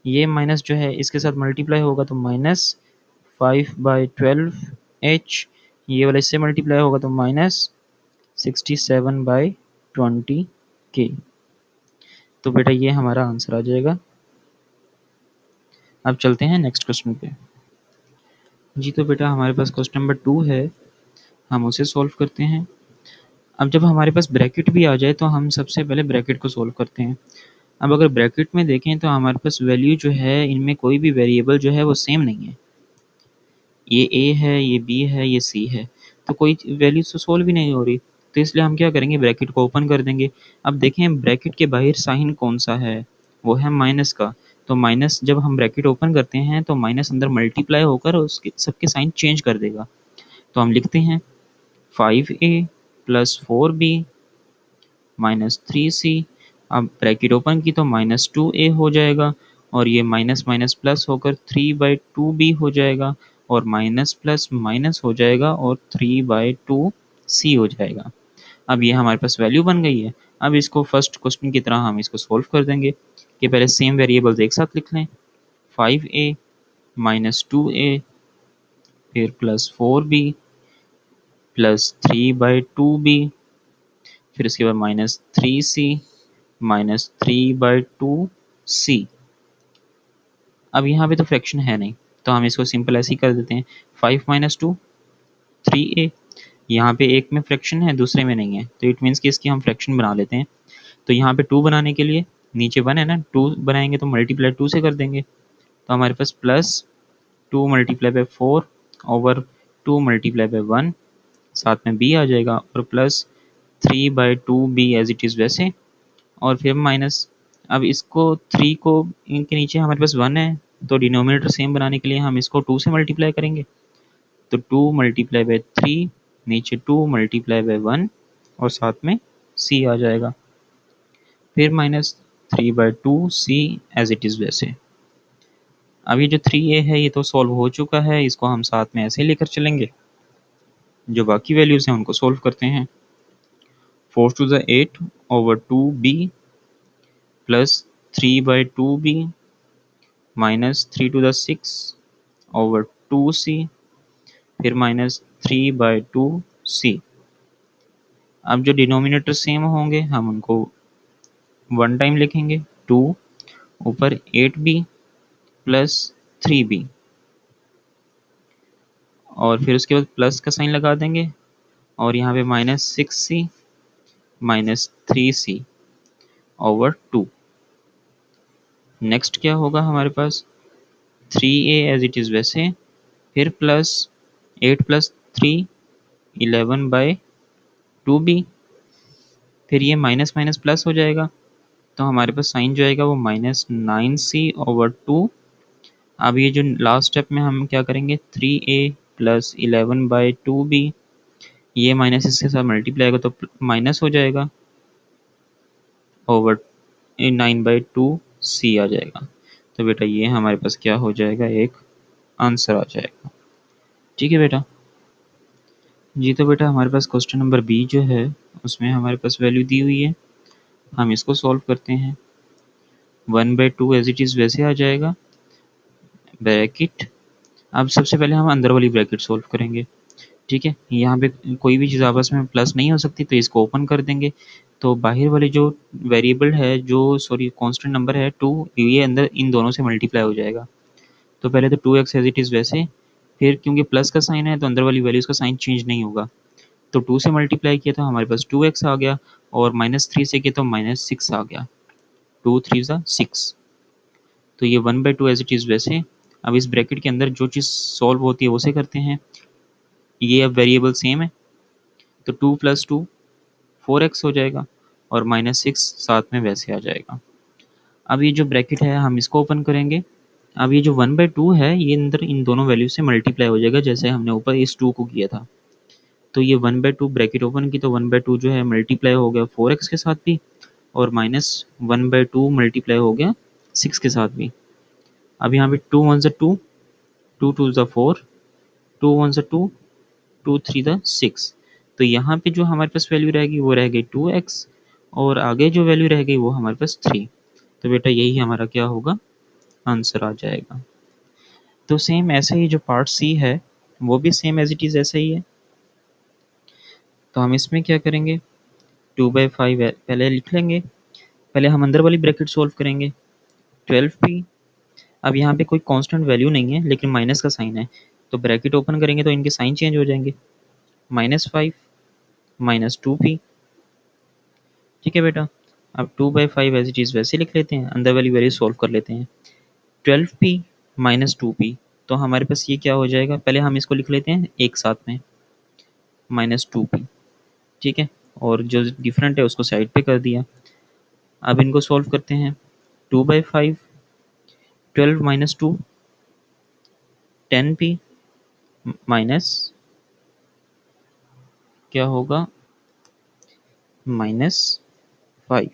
ये माइनस जो है इसके साथ मल्टीप्लाई होगा तो -5/12h, ये वाला इससे मल्टीप्लाई होगा तो -67/20k। तो बेटा ये हमारा आंसर आ जाएगा। अब चलते हैं नेक्स्ट क्वेश्चन पे। जी तो बेटा हमारे पास क्वेश्चन नंबर 2 है, हम उसे सॉल्व करते हैं। अब जब हमारे पास ब्रैकेट भी आ जाए तो हम सबसे पहले ब्रैकेट को सॉल्व करते हैं। अब अगर ब्रैकेट में देखें तो हमारे पास वैल्यू जो है इनमें कोई भी वेरिएबल जो है वो सेम नहीं है, ये ए है, ये बी है, ये सी है, तो कोई वैल्यू तो सोल्व भी नहीं हो रही, तो इसलिए हम क्या करेंगे ब्रैकेट को ओपन कर देंगे। अब देखें ब्रैकेट के बाहर साइन कौन सा है, वो है माइनस का, तो माइनस जब हम ब्रैकेट ओपन करते हैं तो माइनस अंदर मल्टीप्लाई होकर उसके सबके साइन चेंज कर देगा। तो हम लिखते हैं 5a + 4b -3c, अब ब्रैकेट ओपन की तो -2a हो जाएगा, और ये माइनस माइनस प्लस होकर 3/2b हो जाएगा, और माइनस प्लस माइनस हो जाएगा और 3/2c हो जाएगा। अब ये हमारे पास वैल्यू बन गई है। अब इसको फर्स्ट क्वेश्चन की तरह हम इसको सोल्व कर देंगे कि पहले सेम वेरिएबल्स एक साथ लिख लें, 5a -2a फिर +4b +3/2b, फिर इसके बाद -3c -3/2c। अब यहाँ पे तो फ्रैक्शन है नहीं, तो हम इसको सिंपल ऐसे ही कर देते हैं, 5 - 2 3a, यहाँ पे एक में फ्रैक्शन है दूसरे में नहीं है, तो इट मीन्स कि इसकी हम फ्रैक्शन बना लेते हैं। तो यहाँ पे 2 बनाने के लिए नीचे 1 है ना, 2 बनाएंगे तो मल्टीप्लाई 2 से कर देंगे, तो हमारे पास +2 × 4 ओवर 2 × 1, साथ में b आ जाएगा, और +3/2b एज इट इज़ वैसे, और फिर माइनस। अब इसको 3 को इनके नीचे हमारे पास 1 है, तो डिनोमिनेटर सेम बनाने के लिए हम इसको 2 से मल्टीप्लाई करेंगे, तो 2 × 3, नीचे 2 × 1 और साथ में c आ जाएगा, फिर -3/2c एज इट इज़ वैसे। अब ये जो 3a है ये तो सॉल्व हो चुका है, इसको हम साथ में ऐसे लेकर चलेंगे, जो बाकी वैल्यूज़ हैं उनको सॉल्व करते हैं। 4⁸ over 2b +3/2b -3⁶ over 2c, फिर -3/2c। अब जो डिनोमिनेटर सेम होंगे हम उनको 1 टाइम लिखेंगे, 2 ऊपर 8b +3b, और फिर उसके बाद प्लस का साइन लगा देंगे, और यहाँ पे -6c -3c ओवर 2। नेक्स्ट क्या होगा हमारे पास 3a एज इट इज़ वैसे, फिर +8 + 3 11/2b, फिर ये माइनस माइनस प्लस हो जाएगा, तो हमारे पास साइन जो आएगा वो -9c ओवर 2। अब ये जो लास्ट स्टेप में हम क्या करेंगे 3a + 11/2b, ये माइनस इसके साथ मल्टीप्लाई होगा तो माइनस हो जाएगा ओवर 9/2c आ जाएगा। तो बेटा ये हमारे पास क्या हो जाएगा, एक आंसर आ जाएगा। ठीक है बेटा। जी तो बेटा हमारे पास क्वेश्चन नंबर बी जो है उसमें हमारे पास वैल्यू दी हुई है, हम इसको सॉल्व करते हैं। 1/2 एज इट इज़ वैसे आ जाएगा, ब्रैकेट। अब सबसे पहले हम अंदर वाली ब्रैकेट सॉल्व करेंगे। ठीक है, यहाँ पे कोई भी चीज़ आपस में प्लस नहीं हो सकती, तो इसको ओपन कर देंगे, तो बाहर वाले जो वेरिएबल है जो कांस्टेंट नंबर है 2, ये अंदर इन दोनों से मल्टीप्लाई हो जाएगा, तो पहले तो 2x एज इट इज़ वैसे, फिर क्योंकि प्लस का साइन है तो अंदर वाली वैल्यूज़ का साइन चेंज नहीं होगा, तो 2 से मल्टीप्लाई किया तो हमारे पास 2x आ गया, और -3 से किया तो -6 आ गया, 2 3 ज़ा 6। तो ये 1/2 एज इट इज़ वैसे। अब इस ब्रैकेट के अंदर जो चीज़ सॉल्व होती है उसे करते हैं। ये अब वेरिएबल सेम है, तो 2 + 2 4x हो जाएगा, और -6 साथ में वैसे आ जाएगा। अब ये जो ब्रैकेट है हम इसको ओपन करेंगे। अब ये जो 1/2 है ये अंदर इन दोनों वैल्यू से मल्टीप्लाई हो जाएगा, जैसे हमने ऊपर इस 2 को किया था। तो ये 1/2 ब्रैकेट ओपन की तो 1/2 जो है मल्टीप्लाई हो गया 4x के साथ भी, और -1/2 मल्टीप्लाई हो गया 6 के साथ भी। अब यहाँ पे 2 1 2, 2 2 4, 2 1 2, 2 3 6। तो यहाँ पे जो हमारे पास वैल्यू रहेगी वो रह गई 2x, और आगे जो वैल्यू रह गई वो हमारे पास 3। तो बेटा यही हमारा क्या होगा, आंसर आ जाएगा। तो सेम ऐसे ही जो पार्ट सी है वो भी सेम एज इट इज़ ऐसा ही है। तो हम इसमें क्या करेंगे, 2/5 पहले लिख लेंगे। पहले हम अंदर वाली ब्रैकेट सॉल्व करेंगे, 12p। अब यहाँ पे कोई कांस्टेंट वैल्यू नहीं है लेकिन माइनस का साइन है, तो ब्रैकेट ओपन करेंगे तो इनके साइन चेंज हो जाएंगे, -5 -2p। ठीक है बेटा। अब 2/5 एज इट इज़ वैसे लिख लेते हैं, अंदर वाली वैल्यू सॉल्व कर लेते हैं। 12p -2p, तो हमारे पास ये क्या हो जाएगा, पहले हम इसको लिख लेते हैं एक साथ में, -2p। ठीक है, और जो डिफरेंट है उसको साइड पे कर दिया। अब इनको सॉल्व करते हैं, 2/5, 12 - 2, 10p माइनस क्या होगा, -5।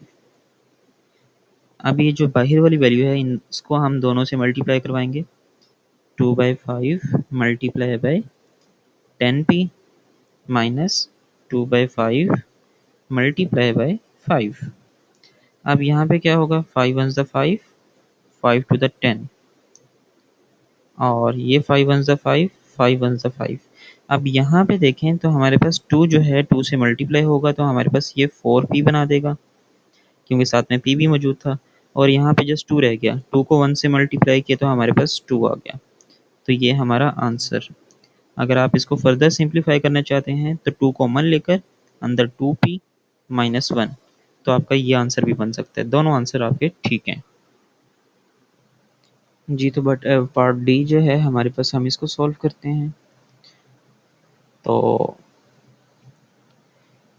अब ये जो बाहर वाली वैल्यू है इसको हम दोनों से मल्टीप्लाई करवाएंगे, 2/5 multiply by 10p minus 2/5 multiply by 5। अब यहाँ पे क्या होगा, 5 1 5, 5 2 10, और ये 5 1 5, 5 1 5। अब यहाँ पे देखें तो हमारे पास 2 जो है 2 से मल्टीप्लाई होगा तो हमारे पास ये 4p बना देगा, क्योंकि साथ में p भी मौजूद था, और यहाँ पे जस्ट 2 रह गया, 2 को 1 से मल्टीप्लाई किया तो हमारे पास 2 आ गया। तो ये हमारा आंसर। अगर आप इसको फर्दर सिंप्लीफाई करना चाहते हैं तो 2 कॉमन लेकर अंदर 2p -1, तो आपका ये आंसर भी बन सकता है। दोनों आंसर आपके ठीक हैं जी। तो बट पार्ट डी जो है हमारे पास, हम इसको सॉल्व करते हैं। तो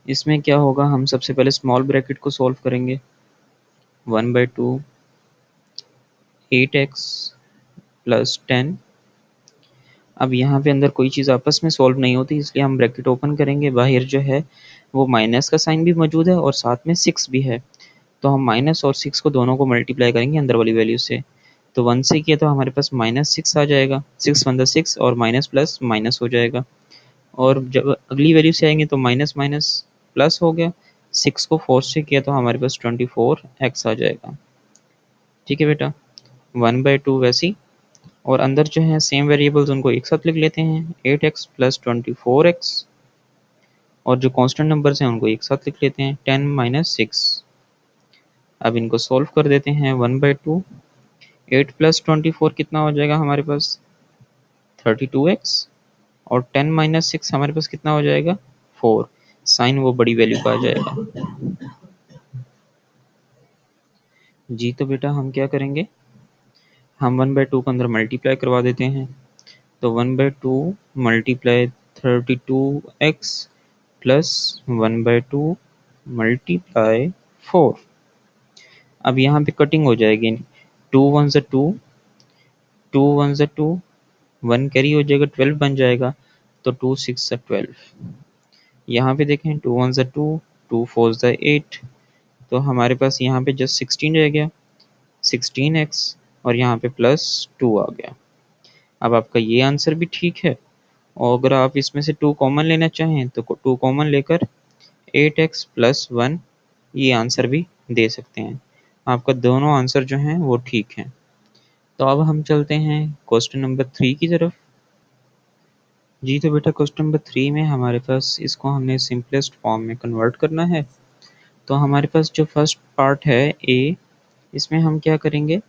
इसमें क्या होगा, हम सबसे पहले स्मॉल ब्रैकेट को सॉल्व करेंगे, 1/2 8x + 10। अब यहाँ पे अंदर कोई चीज़ आपस में सॉल्व नहीं होती, इसलिए हम ब्रैकेट ओपन करेंगे। बाहर जो है वो माइनस का साइन भी मौजूद है और साथ में 6 भी है, तो हम माइनस और 6 को दोनों को मल्टीप्लाई करेंगे अंदर वाली वैल्यू से। तो 1 से किया तो हमारे पास -6 आ जाएगा, 6 1 6, और माइनस प्लस माइनस हो जाएगा। और जब अगली वैल्यू से आएंगे तो माइनस माइनस प्लस हो गया, 6 को 4 से किया तो हमारे पास 24x आ जाएगा। ठीक है बेटा, 1/2 वैसी, और अंदर जो है सेम वेरिएबल्स उनको एक साथ लिख लेते हैं, 8x + 24x, और जो कांस्टेंट नंबर्स हैं उनको एक साथ लिख लेते हैं, 10 - 6। अब इनको सॉल्व कर देते हैं, 1/2 8 + 24 कितना हो जाएगा हमारे पास, 32x, और 10 - 6 हमारे पास कितना हो जाएगा, 4। साइन वो बड़ी वैल्यू का आ जाएगा जी। तो बेटा हम क्या करेंगे, हम 1/2 को अंदर मल्टीप्लाई करवा देते हैं। तो 1/2 मल्टीप्लाई 32x + 1/2 मल्टीप्लाई 4। अब यहाँ पे कटिंग हो जाएगी, 2 1 2, 2 1 2, 1 कैरी हो जाएगा, 12 बन जाएगा, तो 2 6 12। यहाँ पे देखें, 2 1 2, 2 4 8, तो हमारे पास यहाँ पे जस्ट 16 रह गया, 16x, और यहाँ पे +2 आ गया। अब आपका ये आंसर भी ठीक है, और अगर आप इसमें से 2 कॉमन लेना चाहें तो 2 कॉमन लेकर 8x + 1 ये आंसर भी दे सकते हैं। आपका दोनों आंसर जो हैं वो ठीक हैं। तो अब हम चलते हैं क्वेश्चन नंबर 3 की तरफ जी। तो बेटा क्वेश्चन नंबर 3 में हमारे पास, इसको हमने सिंपलेस्ट फॉर्म में कन्वर्ट करना है। तो हमारे पास जो फर्स्ट पार्ट है ए, इसमें हम क्या करेंगे,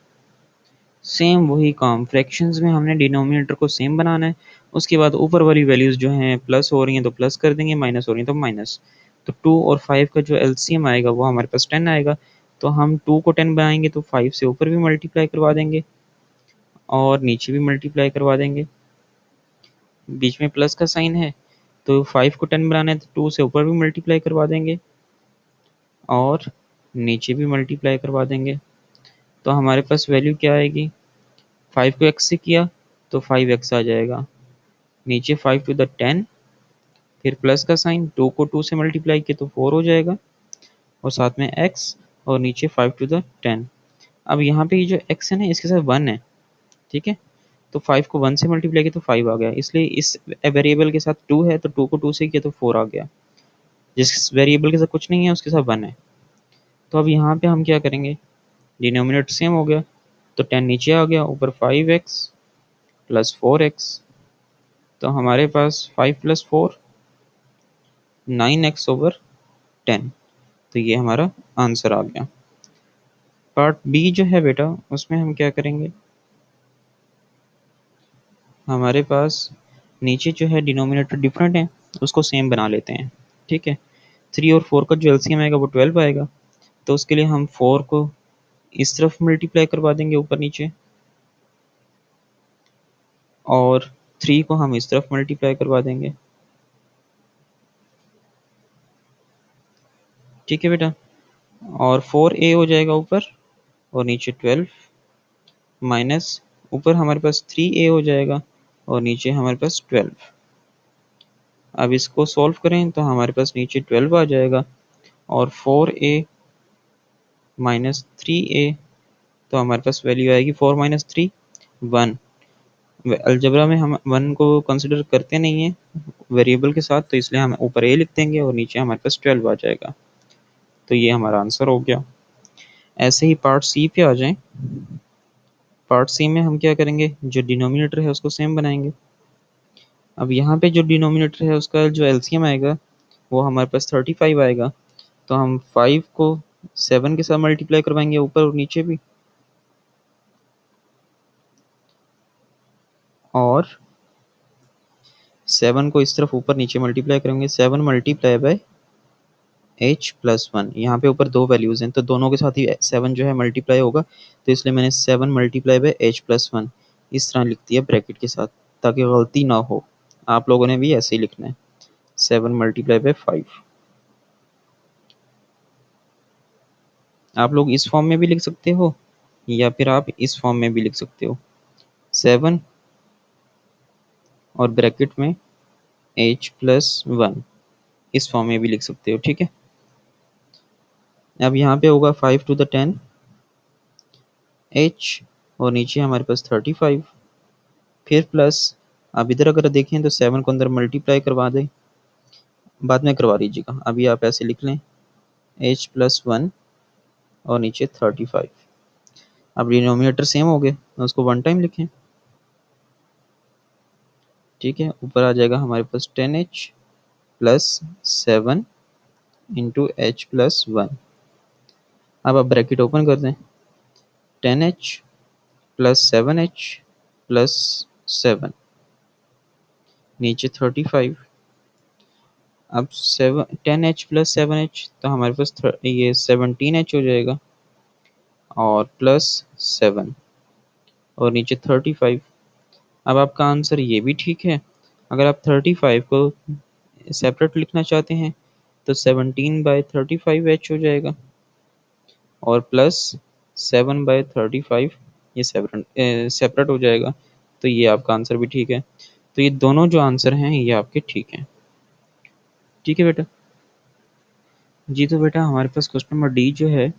सेम वही काम, फ्रैक्शंस में हमने डिनोमिनेटर को सेम बनाना है, उसके बाद ऊपर वाली वैल्यूज़ जो हैं प्लस हो रही हैं तो प्लस कर देंगे, माइनस हो रही हैं तो माइनस। तो 2 और 5 का जो एलसीएम आएगा वो हमारे पास 10 आएगा। तो हम 2 को 10 बनाएंगे तो 5 से ऊपर भी मल्टीप्लाई करवा देंगे और नीचे भी मल्टीप्लाई करवा देंगे, बीच में प्लस का साइन है। तो 5 को 10 बनाना है तो 2 से ऊपर भी मल्टीप्लाई करवा देंगे और नीचे भी मल्टीप्लाई करवा देंगे। तो हमारे पास वैल्यू क्या आएगी, 5 को x से किया तो 5x आ जाएगा, नीचे 5 टू द 10, फिर प्लस का साइन, 2 को 2 से मल्टीप्लाई किया तो 4 हो जाएगा और साथ में x और नीचे 5 टू द 10। अब यहाँ पे ये जो x है ना इसके साथ 1 है, ठीक है। तो 5 को 1 से मल्टीप्लाई किया तो 5 आ गया, इसलिए इस वेरिएबल के साथ 2 है तो 2 को 2 से किया तो 4 आ गया। जिस वेरिएबल के साथ कुछ नहीं है उसके साथ 1 है। तो अब यहाँ पे हम क्या करेंगे, डिनोमिनेटर सेम हो गया तो 10 नीचे आ गया, ऊपर 5x प्लस 4x। तो हमारे पास 5 प्लस 4 9x ओवर 10। तो ये हमारा आंसर आ गया। पार्ट बी जो है बेटा उसमें हम क्या करेंगे, हमारे पास नीचे जो है डिनोमिनेटर डिफरेंट है उसको सेम बना लेते हैं, ठीक है। 3 और 4 का जो एलसीएम आएगा वो 12 आएगा। तो उसके लिए हम 4 को इस तरफ मल्टीप्लाई करवा देंगे ऊपर नीचे और 3 को हम इस तरफ मल्टीप्लाई करवा देंगे, ठीक है बेटा। और 4a हो जाएगा ऊपर और नीचे 12 माइनस ऊपर हमारे पास 3a हो जाएगा और नीचे हमारे पास 12। अब इसको सॉल्व करें तो हमारे पास नीचे 12 आ जाएगा और 4a माइनस 3a, तो हमारे पास वैल्यू आएगी 4 माइनस 3 1। अलजेब्रा में हम 1 को कंसिडर करते नहीं है वेरिएबल के साथ, तो इसलिए हम ऊपर a लिख देंगे और नीचे हमारे पास 12 आ जाएगा। तो ये हमारा आंसर हो गया। ऐसे ही पार्ट सी पे आ जाएं। पार्ट सी में हम क्या करेंगे, जो डिनोमिनेटर है उसको सेम बनाएंगे। अब यहाँ पे जो डिनोमिनेटर है उसका जो एलसीएम आएगा वो हमारे पास 35 आएगा। तो हम 5 को 7 के साथ मल्टीप्लाई करवाएंगे ऊपर और नीचे भी, और 7 को इस तरफ ऊपर नीचे मल्टीप्लाई करेंगे। 7 मल्टीप्लाई बाय h प्लस 1, यहाँ पे ऊपर दो वैल्यूज़ हैं तो दोनों के साथ ही 7 जो है मल्टीप्लाई होगा, तो इसलिए मैंने 7 मल्टीप्लाई बाय h प्लस 1 इस तरह लिख दिया ब्रैकेट के साथ ताकि गलती ना हो। आप लोगों ने भी ऐसे ही लिखना है, 7 मल्टीप्लाई बाय 5। आप लोग इस फॉर्म में भी लिख सकते हो या फिर आप इस फॉर्म में भी लिख सकते हो, 7 और ब्रैकेट में h प्लस 1, इस फॉर्म में भी लिख सकते हो, ठीक है। अब यहाँ पे होगा 5 टू द 10 h और नीचे हमारे पास 35, फिर प्लस। अब इधर अगर देखें तो 7 को अंदर मल्टीप्लाई करवा दें, बाद में करवा लीजिएगा, अभी आप ऐसे लिख लें h प्लस 1 और नीचे 35। अब डिनोमिनेटर सेम हो गए तो उसको वन टाइम लिखें, ठीक है। ऊपर आ जाएगा हमारे पास 10h plus 7 into h plus 1। अब आप ब्रैकेट ओपन कर दें, 10h प्लस 7h प्लस 7 नीचे 35। अब 10h प्लस 7h तो हमारे पास ये 17h हो जाएगा और प्लस 7 और नीचे 35। अब आपका आंसर ये भी ठीक है। अगर आप 35 को सेपरेट लिखना चाहते हैं तो 17/35h हो जाएगा और प्लस 7/35 ये सेपरेट हो जाएगा। तो ये आपका आंसर भी ठीक है। तो ये दोनों जो आंसर हैं ये आपके ठीक हैं, ठीक है बेटा। जी तो बेटा हमारे पास क्वेश्चन नंबर डी जो है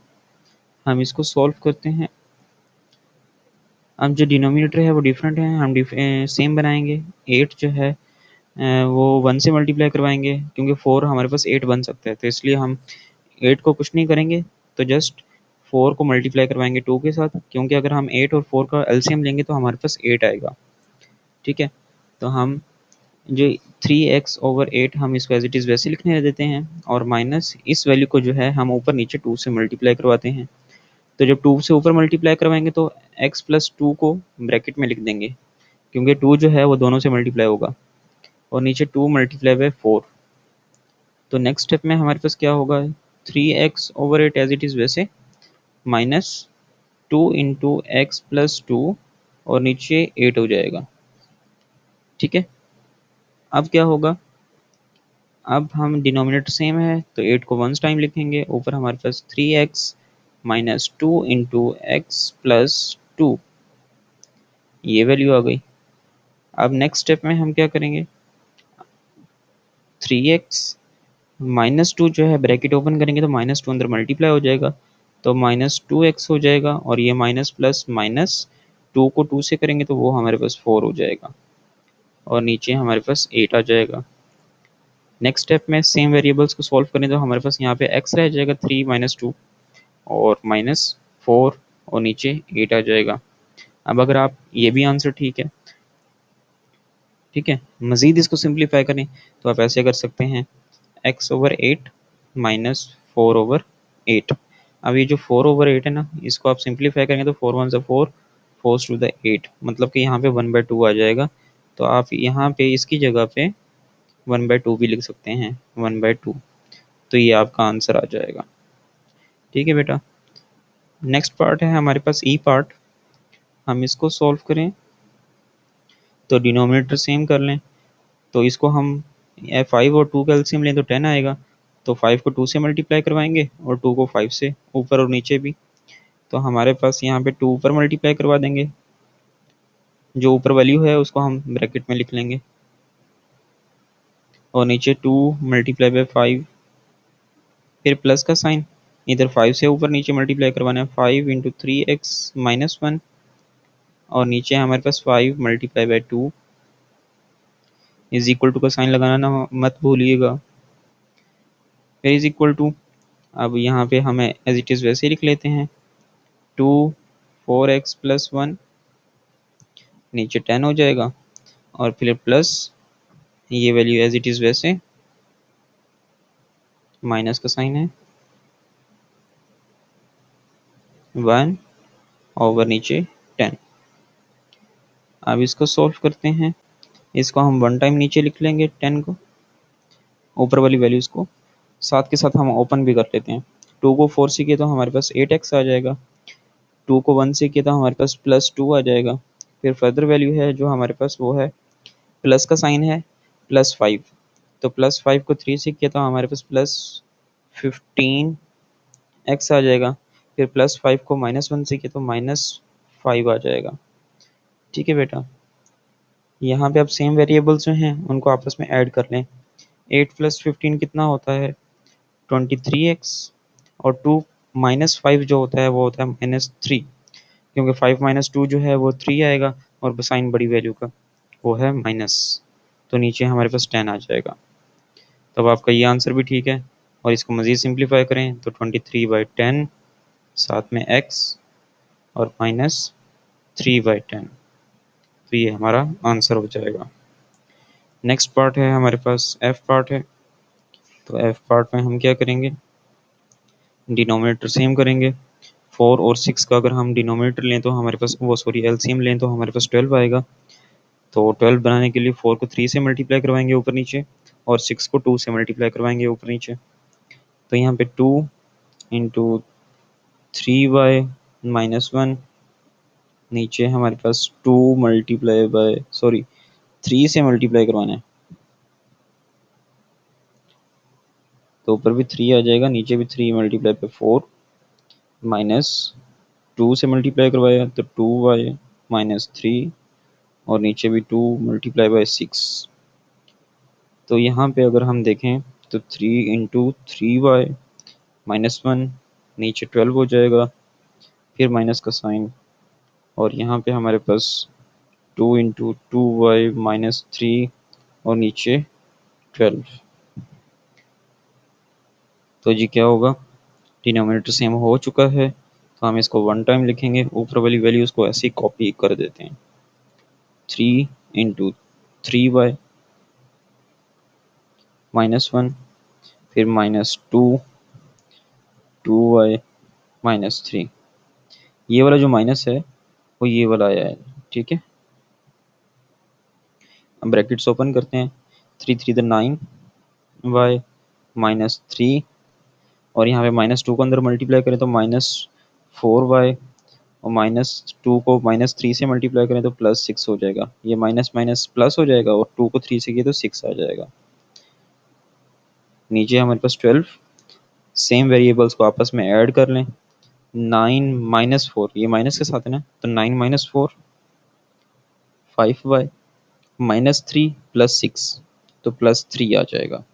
हम इसको सॉल्व करते हैं। अब जो डिनोमिनेटर है वो डिफरेंट है, हम सेम बनाएंगे। 8 जो है वो 1 से मल्टीप्लाई करवाएंगे क्योंकि 4 हमारे पास 8 बन सकता है, तो इसलिए हम 8 को कुछ नहीं करेंगे, तो जस्ट 4 को मल्टीप्लाई करवाएंगे 2 के साथ, क्योंकि अगर हम 8 और 4 का एलसीएम लेंगे तो हमारे पास 8 आएगा, ठीक है। तो हम जो 3x ओवर 8 हम इसको एज इट इज़ वैसे लिखने देते हैं और माइनस इस वैल्यू को जो है हम ऊपर नीचे 2 से मल्टीप्लाई करवाते हैं। तो जब 2 से ऊपर मल्टीप्लाई करवाएंगे तो एक्स प्लस टू को ब्रैकेट में लिख देंगे, क्योंकि टू जो है वो दोनों से मल्टीप्लाई होगा, और नीचे टू मल्टीप्लाई बाय फोर। तो नेक्स्ट स्टेप में हमारे पास क्या होगा, 3x/8 एज इट इज़ वैसे, माइनस 2 × x + 2 और नीचे 8 हो जाएगा। ठीक है, अब क्या होगा, अब हम डिनोमिनेटर सेम है तो 8 को वंस टाइम लिखेंगे, ऊपर हमारे पास 3x माइनस 2 × x + 2, ये वैल्यू आ गई। अब नेक्स्ट स्टेप में हम क्या करेंगे, 3x-2 जो है ब्रैकेट ओपन करेंगे तो -2 अंदर मल्टीप्लाई हो जाएगा, तो -2x हो जाएगा, और ये माइनस प्लस माइनस 2 को 2 से करेंगे तो वो हमारे पास 4 हो जाएगा, और नीचे हमारे पास 8 आ जाएगा। नेक्स्ट स्टेप में सेम वेरिएबल्स को सॉल्व करें तो हमारे पास यहाँ पे x रह जाएगा 3 - 2 और -4 और नीचे 8 आ जाएगा। अब अगर आप ये भी आंसर ठीक है, मज़ीद इसको सिंप्लीफाई करें तो आप ऐसे कर सकते हैं, x/8 - 4/8। अब ये जो 4/8 है ना, इसको आप सिंप्लीफाई करेंगे तो 4 × 1 = 4, 4 × 8, मतलब कि यहाँ पे 1/2 आ जाएगा। तो आप यहाँ पे इसकी जगह पे 1/2 भी लिख सकते हैं, 1/2। तो ये आपका आंसर आ जाएगा। ठीक है बेटा, नेक्स्ट पार्ट है हमारे पास ई पार्ट। हम इसको सॉल्व करें तो डिनोमिनेटर सेम कर लें, तो इसको हम 5 और 2 का एलसीएम लें तो 10 आएगा, तो 5 को 2 से मल्टीप्लाई करवाएंगे और 2 को 5 से, ऊपर और नीचे भी। तो हमारे पास यहाँ पे 2 ऊपर मल्टीप्लाई करवा देंगे, जो ऊपर वैल्यू है उसको हम ब्रैकेट में लिख लेंगे, और नीचे 2 × 5, फिर प्लस का साइन, इधर 5 से ऊपर नीचे मल्टीप्लाई करवाना है, 5 × 3x - 1, और नीचे हमारे पास 5 × 2 इज इक्वल टू का साइन लगाना ना मत भूलिएगा, फिर इज इक्वल टू। अब यहाँ पे हमें एज इट इज़ वैसे ही लिख लेते हैं, 2 4x + 1 नीचे 10 हो जाएगा, और फिर प्लस ये वैल्यू एज इट इज़ वैसे, माइनस का साइन है, 1 ओवर नीचे 10। अब इसको सॉल्व करते हैं, इसको हम वन टाइम नीचे लिख लेंगे 10 को, ऊपर वाली वैल्यूज़ को, साथ के साथ हम ओपन भी कर लेते हैं। 2 को 4 से किया तो हमारे पास 8x आ जाएगा, 2 को 1 से किया तो हमारे पास +2 आ जाएगा, फिर फर्दर वैल्यू है जो हमारे पास वो है, प्लस का साइन है, +5, तो +5 को 3 से किया तो हमारे पास +15x आ जाएगा, फिर +5 को -1 से किया तो -5 आ जाएगा। ठीक है बेटा, यहाँ पे आप सेम वेरिएबल्स जो हैं उनको आपस में ऐड कर लें। 8 + 15 कितना होता है, 23x, और 2 -5 जो होता है वो होता है -3, क्योंकि 5 - 2 जो है वो 3 आएगा, और साइन बड़ी वैल्यू का वो है माइनस, तो नीचे हमारे पास 10 आ जाएगा। तब आपका ये आंसर भी ठीक है, और इसको मज़ीद सिंप्लीफाई करें तो 23/10 साथ में x और -3/10, तो ये हमारा आंसर हो जाएगा। नेक्स्ट पार्ट है हमारे पास एफ पार्ट है, तो एफ पार्ट में हम क्या करेंगे, डिनोमिनेटर सेम करेंगे। 4 और 6 का अगर हम डिनोमिनेटर लें तो हमारे पास वो सॉरी एलसीएम लें तो हमारे पास 12 आएगा, तो 12 बनाने के लिए 4 को 3 से मल्टीप्लाई करवाएंगे ऊपर नीचे, और 6 को 2 से मल्टीप्लाई करवाएंगे ऊपर नीचे। तो यहाँ पे 2 × 3y - 1, नीचे हमारे पास 2 मल्टीप्लाई बाय सॉरी 3 से मल्टीप्लाई करवाना है, तो ऊपर भी 3 आ जाएगा, नीचे भी 3 × 4 माइनस 2 से मल्टीप्लाई करवाया तो 2y - 3, और नीचे भी 2 × 6। तो यहाँ पे अगर हम देखें तो 3 × 3y - 1 नीचे 12 हो जाएगा, फिर माइनस का साइन, और यहाँ पे हमारे पास 2 × 2y - 3 और नीचे 12। तो जी क्या होगा, डिनोमिनेटर सेम हो चुका है, तो हम इसको वन टाइम लिखेंगे, ऊपर वाली वैल्यूज़ को ऐसे ही कॉपी कर देते हैं, 3 × 3y - 1, फिर -2 2y - 3। ये वाला जो माइनस है वो ये वाला आया है, ठीक है। अब ब्रैकेट्स ओपन करते हैं, 3 3 9 वाई माइनस 3, और यहाँ पे -2 को अंदर मल्टीप्लाई करें तो -4y, और -2 को -3 से मल्टीप्लाई करें तो +6 हो जाएगा। ये माइनस माइनस प्लस हो जाएगा, और 2 को 3 से किए तो 6 आ जाएगा। नीचे हमारे पास 12, सेम वेरिएबल्स को आपस में ऐड कर लें। 9 - 4, ये माइनस के साथ है ना, तो 9 - 4 5y, -3 + 6 तो +3 आ जाएगा।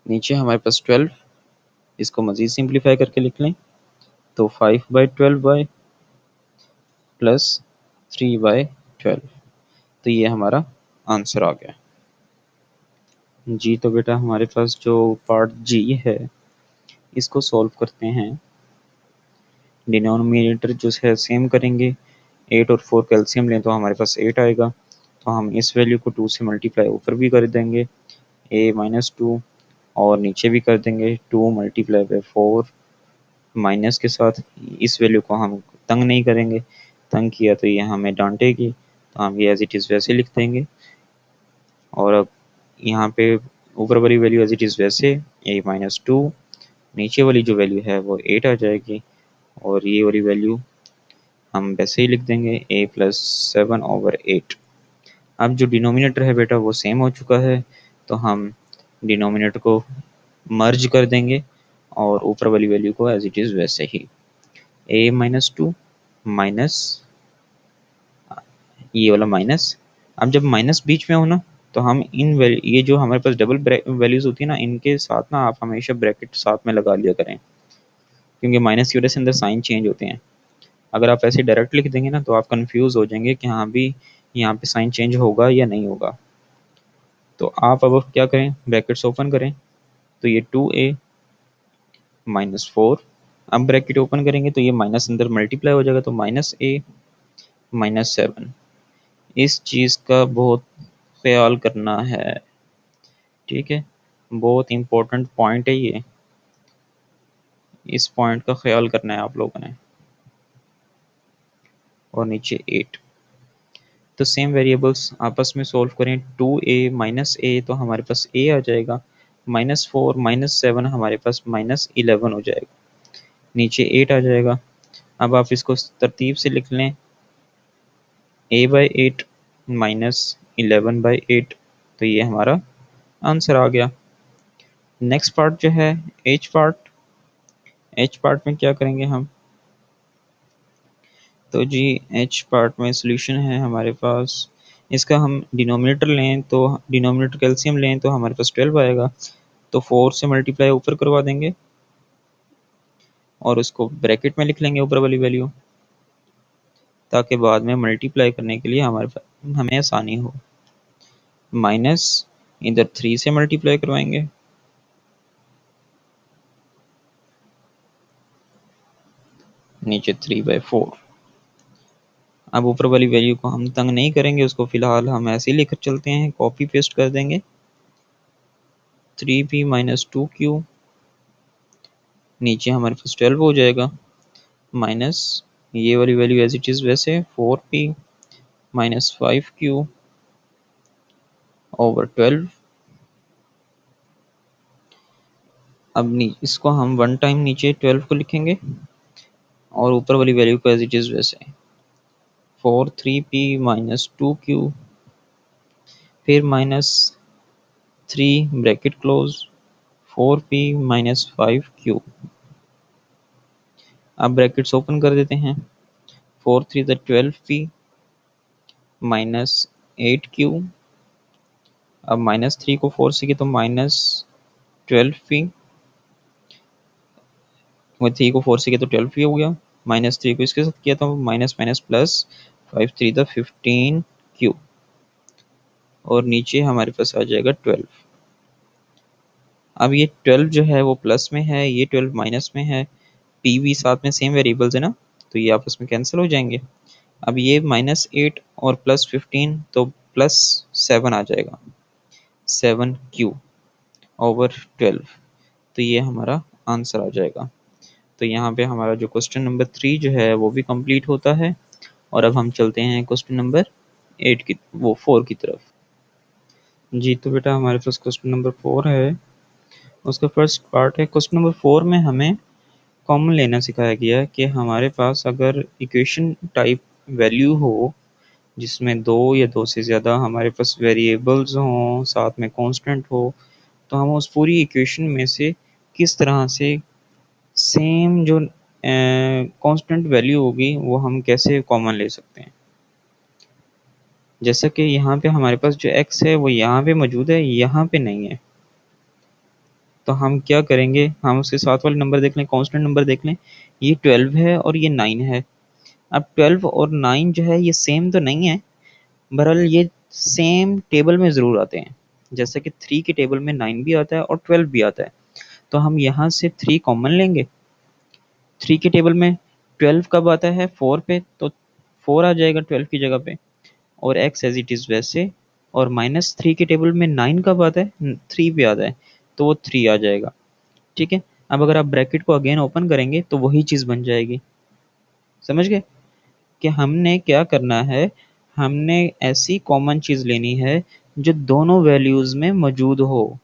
नीचे हमारे पास 12, इसको मजीद सिंप्लीफाई करके लिख लें तो 5/12y + 3/12, तो ये हमारा आंसर आ गया जी। तो बेटा हमारे पास जो पार्ट जी है, इसको सॉल्व करते हैं। डिनोमिनेटर जो है सेम करेंगे, 8 और 4 कैल्शियम लें तो हमारे पास 8 आएगा, तो हम इस वैल्यू को 2 से मल्टीप्लाई ऊपर भी कर देंगे, a-2, और नीचे भी कर देंगे 2 × 4 माइनस के साथ। इस वैल्यू को हम तंग नहीं करेंगे, तंग किया तो ये हमें डांटेगी, तो हम ये एज इट इज़ वैसे लिख देंगे। और अब यहाँ पे ऊपर वाली वैल्यू एज इट इज़ वैसे a-2, नीचे वाली जो वैल्यू है वो 8 आ जाएगी, और ये वाली वैल्यू हम वैसे ही लिख देंगे a + 7/8। अब जो डिनोमिनेटर है बेटा वो सेम हो चुका है, तो हम डिनोमिनेटर को मर्ज कर देंगे और ऊपर वाली वैल्यू को एज इट इज़ वैसे ही a-2 माइनस ये वाला माइनस। अब जब माइनस बीच में हो ना, तो हम ये जो हमारे पास डबल वैल्यूज होती है ना, इनके साथ ना आप हमेशा ब्रैकेट साथ में लगा लिया करें, क्योंकि माइनस की वजह से अंदर साइन चेंज होते हैं। अगर आप ऐसे डायरेक्ट लिख देंगे ना तो आप कंफ्यूज हो जाएंगे कि हाँ भी यहाँ पे साइन चेंज होगा या नहीं होगा। तो आप अब क्या करें, ब्रैकेट्स ओपन करें तो ये 2a - 4, अब ब्रैकेट ओपन करेंगे तो ये माइनस अंदर मल्टीप्लाई हो जाएगा, तो -a - 7। इस चीज़ का बहुत ख्याल करना है, ठीक है, बहुत इंपॉर्टेंट पॉइंट है ये, इस पॉइंट का ख्याल करना है आप लोगों ने। और नीचे 8, तो सेम वेरिएबल्स आपस में सॉल्व करें, 2a - a तो हमारे पास a आ जाएगा, -4 - 7 हमारे पास -11 हो जाएगा, नीचे 8 आ जाएगा। अब आप इसको तरतीब से लिख लें, a/8 - 11/8, तो ये हमारा आंसर आ गया। नेक्स्ट पार्ट जो है एच पार्ट, एच पार्ट में क्या करेंगे हम, तो जी एच पार्ट में सॉल्यूशन है हमारे पास। इसका हम डिनोमिनेटर लें तो डिनोमिनेटर कैल्शियम लें तो हमारे पास 12 आएगा, तो 4 से मल्टीप्लाई ऊपर करवा देंगे और उसको ब्रैकेट में लिख लेंगे ऊपर वाली वैल्यू, ताकि बाद में मल्टीप्लाई करने के लिए हमें आसानी हो। माइनस इधर 3 से मल्टीप्लाई करवाएंगे, नीचे 3/4। अब ऊपर वाली वैल्यू को हम तंग नहीं करेंगे, उसको फिलहाल हम ऐसे ही लेकर चलते हैं, कॉपी पेस्ट कर देंगे, 3p - 2q, नीचे हमारे पास 12 हो जाएगा, माइनस ये वाली वैल्यू एज इट इज़ वैसे 4p - 5q / 12। अब इसको हम वन टाइम नीचे 12 को लिखेंगे और ऊपर वाली वैल्यू को एज इट इज़ वैसे 4 3p - 2q, फिर -3 ब्रैकेट क्लोज 4p - 5q। अब ब्रैकेट्स ओपन कर देते हैं, 4 3 12p - 8q। अब -3 को 4 से किया तो -12p, 3 को 4 से किया तो 12p हो गया, -3 को इसके साथ किया तो माइनस माइनस प्लस 5 3 15q, और नीचे हमारे पास आ जाएगा 12। अब ये 12 जो है वो प्लस में है, ये 12 माइनस में है, पी भी साथ में सेम वेरिएबल्स है ना, तो ये आपस में कैंसिल हो जाएंगे। अब ये -8 और +15 तो +7 आ जाएगा, 7q / 12, तो ये हमारा आंसर आ जाएगा। तो यहाँ पे हमारा जो क्वेश्चन नंबर 3 जो है वो भी कंप्लीट होता है। और अब हम चलते हैं क्वेश्चन नंबर 8 की 4 की तरफ। जी तो बेटा हमारे पास क्वेश्चन नंबर 4 है। उसका फर्स्ट पार्ट है। क्वेश्चन नंबर 4 में हमें कॉमन लेना सिखाया गया है कि हमारे पास अगर इक्वेशन टाइप वैल्यू हो जिसमें दो या दो से ज़्यादा हमारे पास वेरिएबल्स हों, साथ में कांस्टेंट हो, तो हम उस पूरी इक्वेशन में से किस तरह से सेम जो कांस्टेंट वैल्यू होगी वो हम कैसे कॉमन ले सकते हैं। जैसा कि यहाँ पे हमारे पास जो x है वो यहाँ पे मौजूद है, यहाँ पे नहीं है। तो हम क्या करेंगे, हम उसके साथ वाले नंबर देख लें, कांस्टेंट नंबर देख लें। ये 12 है और ये 9 है। अब 12 और 9 जो है ये सेम तो नहीं है, बहरहाल ये सेम टेबल में ज़रूर आते हैं। जैसे कि 3 के टेबल में 9 भी आता है और 12 भी आता है। तो हम यहाँ से 3 कॉमन लेंगे। 3 के टेबल में 12 कब आता है 4 पे, तो 4 आ जाएगा 12 की जगह पे, और x एज इट इज़ वैसे। और -3 के टेबल में 9 कब आता है 3 पे आता है, तो वो 3 आ जाएगा। ठीक है। अब अगर आप ब्रैकेट को अगेन ओपन करेंगे तो वही चीज़ बन जाएगी। समझ गए कि हमने क्या करना है, हमने ऐसी कॉमन चीज़ लेनी है जो दोनों वैल्यूज़ में मौजूद हो।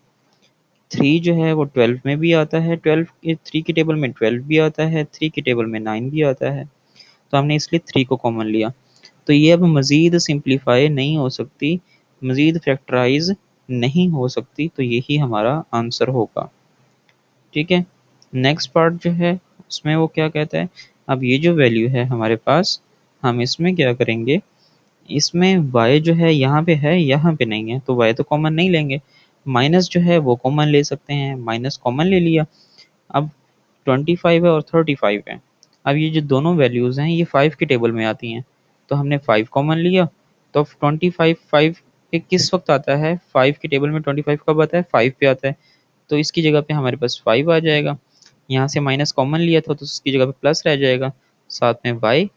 3 जो है वो 12 में भी आता है, 12 के 3 के टेबल में 12 भी आता है, 3 के टेबल में 9 भी आता है। तो हमने इसलिए 3 को कॉमन लिया। तो ये अब मज़ीद सिंप्लीफाई नहीं हो सकती, मज़ीद फैक्टराइज़ नहीं हो सकती, तो यही हमारा आंसर होगा। ठीक है। नेक्स्ट पार्ट जो है उसमें वो क्या कहता है, अब ये जो वैल्यू है हमारे पास, हम इसमें क्या करेंगे, इसमें y जो है यहाँ पे है, यहाँ पे नहीं है, तो y तो कॉमन नहीं लेंगे। माइनस जो है वो कॉमन ले सकते हैं, माइनस कॉमन ले लिया। अब 25 है और 35 है। अब ये जो दोनों वैल्यूज़ हैं ये 5 के टेबल में आती हैं, तो हमने 5 कॉमन लिया। तो 25 5 पे किस वक्त आता है, 5 के टेबल में 25 कब आता है, 5 पे आता है। तो इसकी जगह पे हमारे पास 5 आ जाएगा। यहाँ से माइनस कॉमन लिया था तो उसकी जगह पे प्लस रह जाएगा, साथ में y।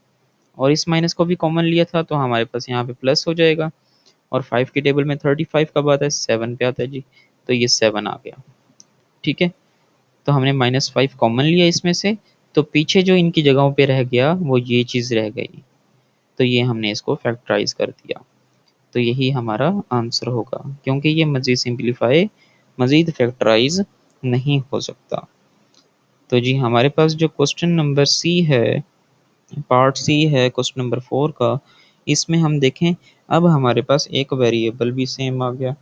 और इस माइनस को भी कॉमन लिया था तो हमारे पास यहाँ पे प्लस हो जाएगा। और 5 के टेबल में 35 कब आता है, 7 पे आता है जी, तो ये 7 आ गया। ठीक है। तो हमने -5 कॉमन लिया इसमें से, तो पीछे जो इनकी जगहों पे रह गया वो ये चीज़ रह गई, तो ये हमने इसको फैक्टराइज कर दिया। तो यही हमारा आंसर होगा, क्योंकि ये मज़ीद सिंप्लीफाई, मज़ीद फैक्टराइज नहीं हो सकता। तो जी हमारे पास जो क्वेश्चन नंबर सी है, पार्ट सी है क्वेश्चन नंबर 4 का, इसमें हम देखें अब हमारे पास एक वेरिएबल भी सेम आ गया।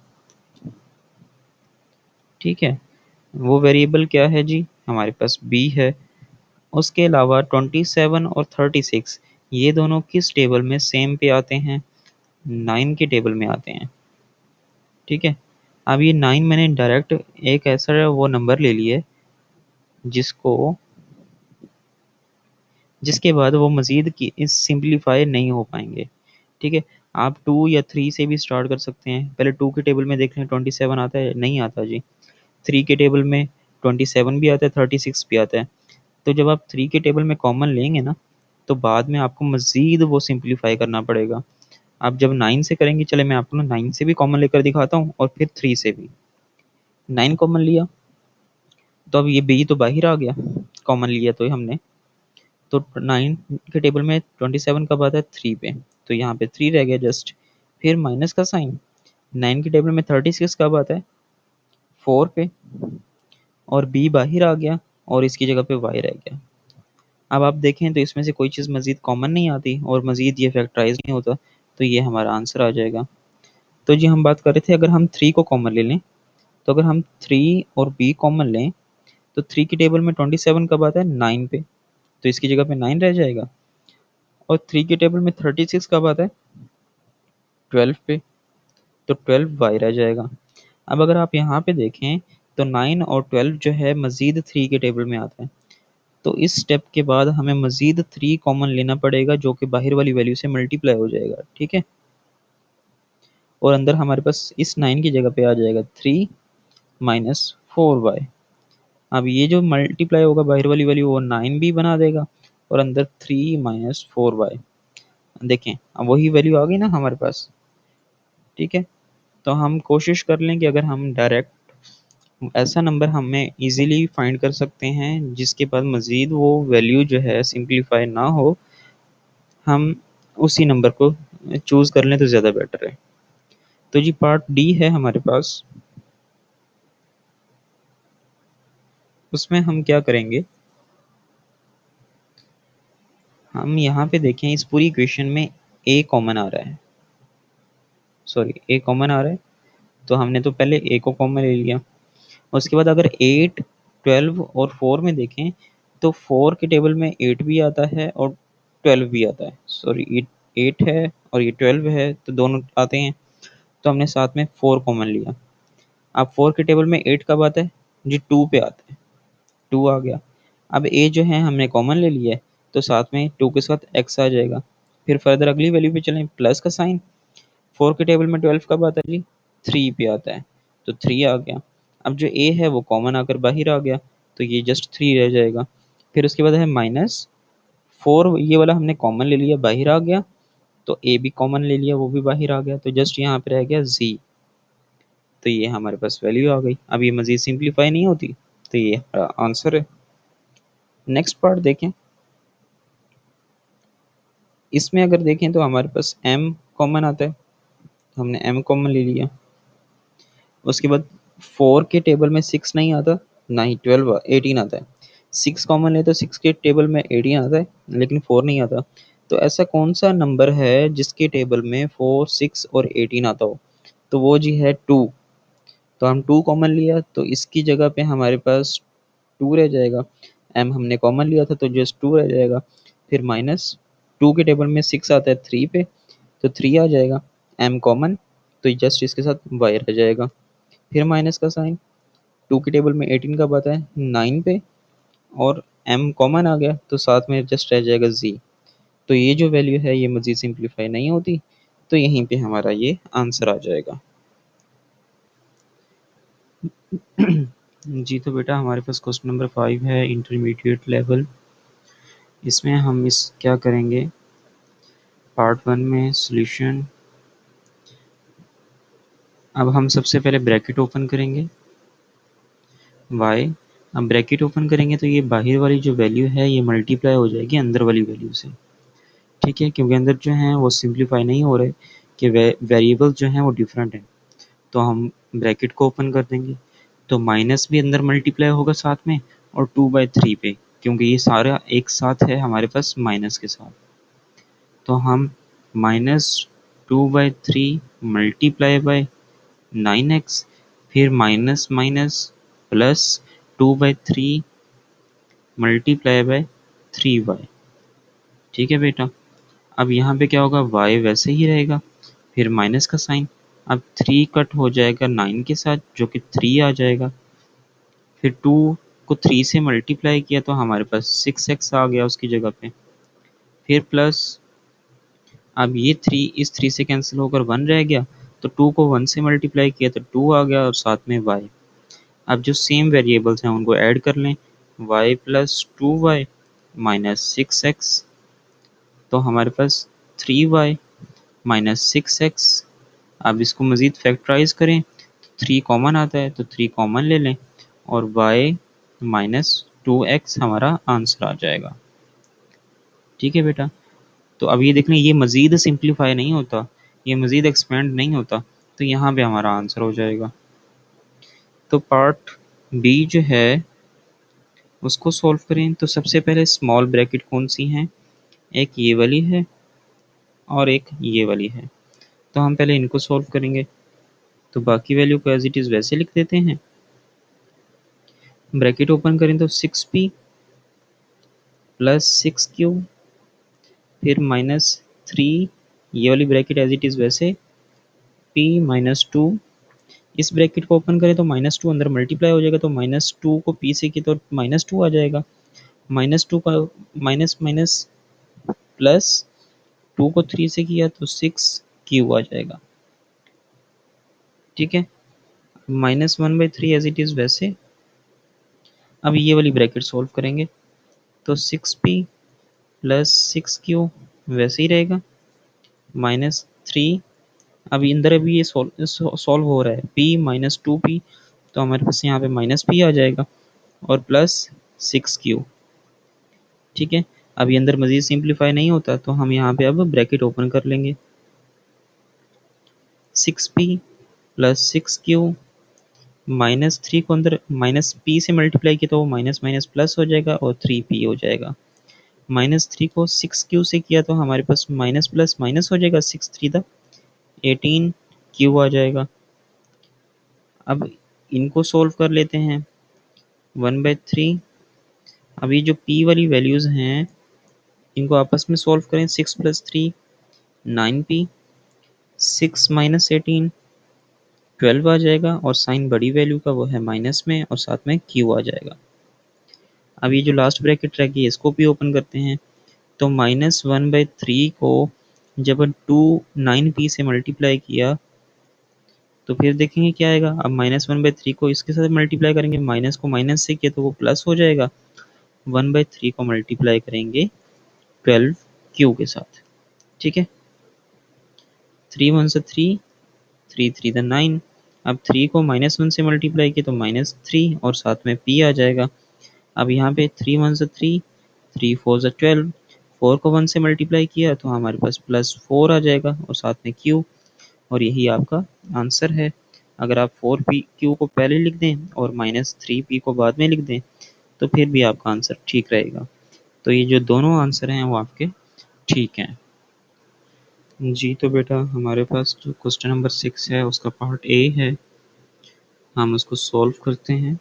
ठीक है। वो वेरिएबल क्या है जी, हमारे पास b है। उसके अलावा 27 और 36 ये दोनों किस टेबल में सेम पे आते हैं, 9 के टेबल में आते हैं। ठीक है। अब ये 9 मैंने डायरेक्ट एक ऐसा वो नंबर ले लिए जिसको, जिसके बाद वो मज़ीद की इस सिंप्लीफाई नहीं हो पाएंगे। ठीक है। आप 2 या 3 से भी स्टार्ट कर सकते हैं। पहले 2 के टेबल में देख लें 27 आता है, नहीं आता जी। 3 के टेबल में 27 भी आता है, 36 भी आता है। तो जब आप 3 के टेबल में कॉमन लेंगे ना, तो बाद में आपको मज़ीद वो सिंप्लीफाई करना पड़ेगा। आप जब 9 से करेंगे, चले मैं आपको ना 9 से भी कॉमन लेकर दिखाता हूँ और फिर 3 से भी। 9 कॉमन लिया तो अब ये b तो बाहर आ गया, कॉमन लिया तो हमने। तो 9 के टेबल में 27 कब आता है, 3 पे, तो यहाँ पे 3 रह गया जस्ट। फिर माइनस का साइन। 9 के टेबल में 36 कब आता है, 4 पे, और b बाहर आ गया और इसकी जगह पे y रह गया। अब आप देखें तो इसमें से कोई चीज़ मज़ीद कॉमन नहीं आती और मज़ीद ये फैक्टराइज नहीं होता, तो ये हमारा आंसर आ जाएगा। तो जी हम बात कर रहे थे अगर हम 3 को कॉमन ले लें, तो अगर हम 3 और b कॉमन लें तो 3 की टेबल में 27 कब आता है, 9 पे, तो इसकी जगह पे 9 रह जाएगा। और 3 की टेबल में 36 कब आता है, 12 पे, तो 12 वाई रह जाएगा। अब अगर आप यहाँ पे देखें तो 9 और 12 जो है मज़ीद 3 के टेबल में आता है, तो इस स्टेप के बाद हमें मज़ीद 3 कॉमन लेना पड़ेगा जो कि बाहर वाली वैल्यू से मल्टीप्लाई हो जाएगा। ठीक है। और अंदर हमारे पास इस 9 की जगह पे आ जाएगा 3 माइनस 4y। अब ये जो मल्टीप्लाई होगा बाहर वाली वैल्यू वो 9 भी बना देगा और अंदर 3 माइनस 4y। देखें अब वही वैल्यू आ गई ना हमारे पास। ठीक है। तो हम कोशिश कर लें कि अगर हम डायरेक्ट ऐसा नंबर हमें इजीली फाइंड कर सकते हैं जिसके बाद मज़ीद वो वैल्यू जो है सिंप्लीफाई ना हो, हम उसी नंबर को चूज़ कर लें तो ज़्यादा बेटर है। तो जी पार्ट डी है हमारे पास, उसमें हम क्या करेंगे, हम यहाँ पे देखें इस पूरी इक्वेशन में ए कॉमन आ रहा है, सॉरी ए कॉमन आ रहा है, तो हमने तो पहले ए को कॉमन ले लिया। उसके बाद अगर 8, 12 और 4 में देखें तो 4 के टेबल में 8 भी आता है और 12 भी आता है, सॉरी 8 है और ये 12 है तो दोनों आते हैं, तो हमने साथ में 4 कॉमन लिया। अब 4 के टेबल में 8 कब आता है जी, 2 पे आता है, 2 आ गया। अब ए जो है हमने कॉमन ले लिया है तो साथ में 2 के साथ एक्स आ जाएगा। फिर फर्दर अगली वैल्यू पे चलें, प्लस का साइन, 4 के टेबल में 12 कब आता है जी, 3 पे आता है, तो 3 आ गया। अब जो ए है वो कॉमन आकर बाहर आ गया, तो ये जस्ट 3 रह जाएगा। फिर उसके बाद है माइनस 4, ये वाला हमने कॉमन ले लिया, बाहर आ गया, तो ए भी कॉमन ले लिया, वो भी बाहर आ गया, तो जस्ट यहाँ पे रह गया जी। तो ये हमारे पास वैल्यू आ गई। अब ये मजीद सिंप्लीफाई नहीं होती, तो ये हमारा आंसर है। नेक्स्ट पार्ट देखें, इसमें अगर देखें तो हमारे पास m कॉमन आता है, हमने m कॉमन ले लिया। उसके बाद 4 के टेबल में 6 नहीं आता, ना ही 12 18 आता है। 6 कॉमन ले तो 6 के टेबल में 18 आता है, लेकिन 4 नहीं आता। तो ऐसा कौन सा नंबर है जिसके टेबल में 4, 6 और 18 आता हो, तो वो जी है 2। तो हम 2 कॉमन लिया तो इसकी जगह पे हमारे पास 2 रह जाएगा। m हमने कॉमन लिया था तो जस्ट 2 रह जाएगा। फिर माइनस 2 के टेबल में 6 आता है 3 पे, तो 3 आ जाएगा। m कॉमन, तो जस्ट इसके साथ y रह जाएगा। फिर माइनस का साइन, 2 के टेबल में 18 कब आता है 9 पे, और m कॉमन आ गया तो साथ में जस्ट रह जाएगा z। तो ये जो वैल्यू है ये मजीद सिंप्लीफाई नहीं होती, तो यहीं पे हमारा ये आंसर आ जाएगा। जी तो बेटा हमारे पास क्वेश्चन नंबर 5 है, इंटरमीडिएट लेवल। इसमें हम इस क्या करेंगे, पार्ट 1 में सॉल्यूशन। अब हम सबसे पहले ब्रैकेट ओपन करेंगे y। अब ब्रैकेट ओपन करेंगे तो ये बाहर वाली जो वैल्यू है ये मल्टीप्लाई हो जाएगी अंदर वाली वैल्यू से, ठीक है, क्योंकि अंदर जो है वो सिंप्लीफाई नहीं हो रहे कि वेरिएबल जो हैं वो डिफरेंट हैं। तो हम ब्रैकेट को ओपन कर देंगे, तो माइनस भी अंदर मल्टीप्लाई होगा साथ में, और 2/3 पे, क्योंकि ये सारा एक साथ है हमारे पास माइनस के साथ। तो हम -2/3 मल्टीप्लाई बाय 9x, फिर minus minus plus 2/3 multiply by 3y। ठीक है बेटा, अब यहाँ पे क्या होगा, y वैसे ही रहेगा, फिर माइनस का साइन। अब 3 कट हो जाएगा 9 के साथ जो कि 3 आ जाएगा। फिर 2 को 3 से मल्टीप्लाई किया तो हमारे पास 6x आ गया उसकी जगह पे। फिर प्लस, अब ये 3 इस 3 से कैंसिल होकर 1 रह गया, तो 2 को 1 से मल्टीप्लाई किया तो 2 आ गया और साथ में y। अब जो सेम वेरिएबल्स हैं उनको ऐड कर लें, y plus 2y minus 6x, तो हमारे पास 3y माइनस 6x। अब इसको मज़ीद फैक्टराइज करें तो 3 कॉमन आता है, तो 3 कॉमन ले लें और y माइनस 2x हमारा आंसर आ जाएगा। ठीक है बेटा, तो अब ये देख लें ये मज़ीद सिंप्लीफाई नहीं होता, ये मज़ीद एक्सपेंड नहीं होता, तो यहाँ पे हमारा आंसर हो जाएगा। तो पार्ट बी जो है उसको सॉल्व करें, तो सबसे पहले स्मॉल ब्रैकेट कौन सी हैं, एक ये वाली है और एक ये वाली है, तो हम पहले इनको सॉल्व करेंगे। तो बाकी वैल्यू को एज इट इज़ वैसे लिख देते हैं। ब्रैकेट ओपन करें तो 6p प्लस 6q, फिर -3, ये वाली ब्रैकेट एज इट इज़ वैसे, p -2। इस ब्रैकेट को ओपन करें तो -2 अंदर मल्टीप्लाई हो जाएगा, तो -2 को p से किया तो -2 आ जाएगा। -2 का माइनस माइनस प्लस 2 को 3 से किया तो 6q आ जाएगा। ठीक है, -1/3 एज इट इज़ वैसे। अब ये वाली ब्रैकेट सॉल्व करेंगे तो 6p प्लस 6q वैसे ही रहेगा, -3। अब अंदर अभी ये सॉल्व हो रहा है, p -2p, तो हमारे पास यहाँ पे -p आ जाएगा और प्लस 6q। ठीक है, अभी अंदर मज़ीद सिंप्लीफाई नहीं होता तो हम यहाँ पे अब ब्रैकेट ओपन कर लेंगे। 6p प्लस 6q माइनस 3 को अंदर माइनस p से मल्टीप्लाई किया तो वो माइनस माइनस प्लस हो जाएगा और 3p हो जाएगा। माइनस 3 को 6q से किया तो हमारे पास माइनस प्लस माइनस हो जाएगा, 6 3 दा 18q आ जाएगा। अब इनको सोल्व कर लेते हैं। 1/3। अब ये जो p वाली वैल्यूज़ हैं इनको आपस में सोल्व करें। 6 प्लस 3 9p, 6 माइनस 18 12 आ जाएगा और साइन बड़ी वैल्यू का वो है माइनस में और साथ में q आ जाएगा। अब ये जो लास्ट ब्रैकेट रह गई इसको भी ओपन करते हैं। तो -1/3 को जब 9p से मल्टीप्लाई किया तो फिर देखेंगे क्या आएगा। अब -1/3 को इसके साथ मल्टीप्लाई करेंगे, माइनस को माइनस से किया तो वो प्लस हो जाएगा। 1/3 को मल्टीप्लाई करेंगे 12q के साथ। ठीक है, 3 1 से 3, 3 3 द 9। अब 3 को -1 से मल्टीप्लाई किया तो -3 और साथ में p आ जाएगा। अब यहाँ पे 3 1 से 3, 3 4 से 12, 4 को 1 से मल्टीप्लाई किया तो हमारे पास +4 आ जाएगा और साथ में q, और यही आपका आंसर है। अगर आप 4p को पहले लिख दें और -3p को बाद में लिख दें तो फिर भी आपका आंसर ठीक रहेगा। तो ये जो दोनों आंसर हैं वो आपके ठीक हैं। जी तो बेटा हमारे पास जो क्वेश्चन नंबर 6 है उसका पार्ट ए है, हम उसको सॉल्व करते हैं।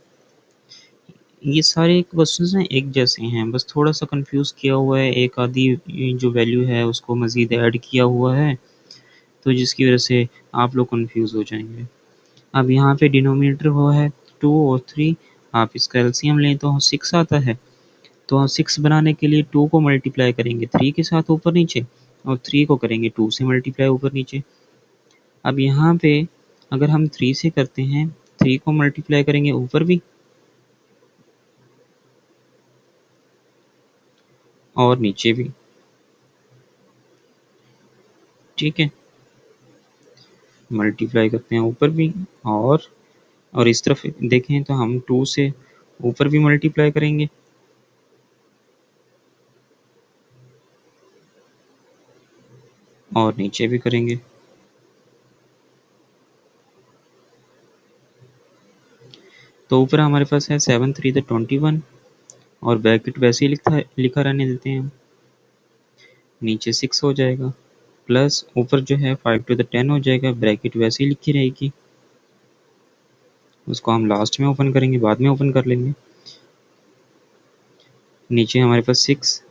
ये सारे क्वेश्चंस ना एक जैसे हैं, बस थोड़ा सा कंफ्यूज किया हुआ है, एक आधी जो वैल्यू है उसको मज़ीद ऐड किया हुआ है तो जिसकी वजह से आप लोग कंफ्यूज हो जाएंगे। अब यहाँ पे डिनोमिनेटर वो है 2 और 3, आप इसका एलसीएम लें तो 6 आता है। तो हम 6 बनाने के लिए 2 को मल्टीप्लाई करेंगे 3 के साथ ऊपर नीचे और 3 को करेंगे 2 से मल्टीप्लाई ऊपर नीचे। अब यहाँ पे अगर हम 3 से करते हैं 3 को मल्टीप्लाई करेंगे ऊपर भी और नीचे भी। ठीक है, मल्टीप्लाई करते हैं ऊपर भी और इस तरफ देखें तो हम 2 से ऊपर भी मल्टीप्लाई करेंगे और नीचे भी करेंगे। तो ऊपर हमारे पास है 7 3 द 21 और ब्रैकेट वैसे ही लिखा रहने देते हैं। नीचे 6 हो जाएगा प्लस ऊपर जो है 5 टू द 10 हो जाएगा, ब्रैकेट वैसे ही लिखी रहेगी। उसको हम लास्ट में ओपन करेंगे, बाद में ओपन कर लेंगे। नीचे हमारे पास 6,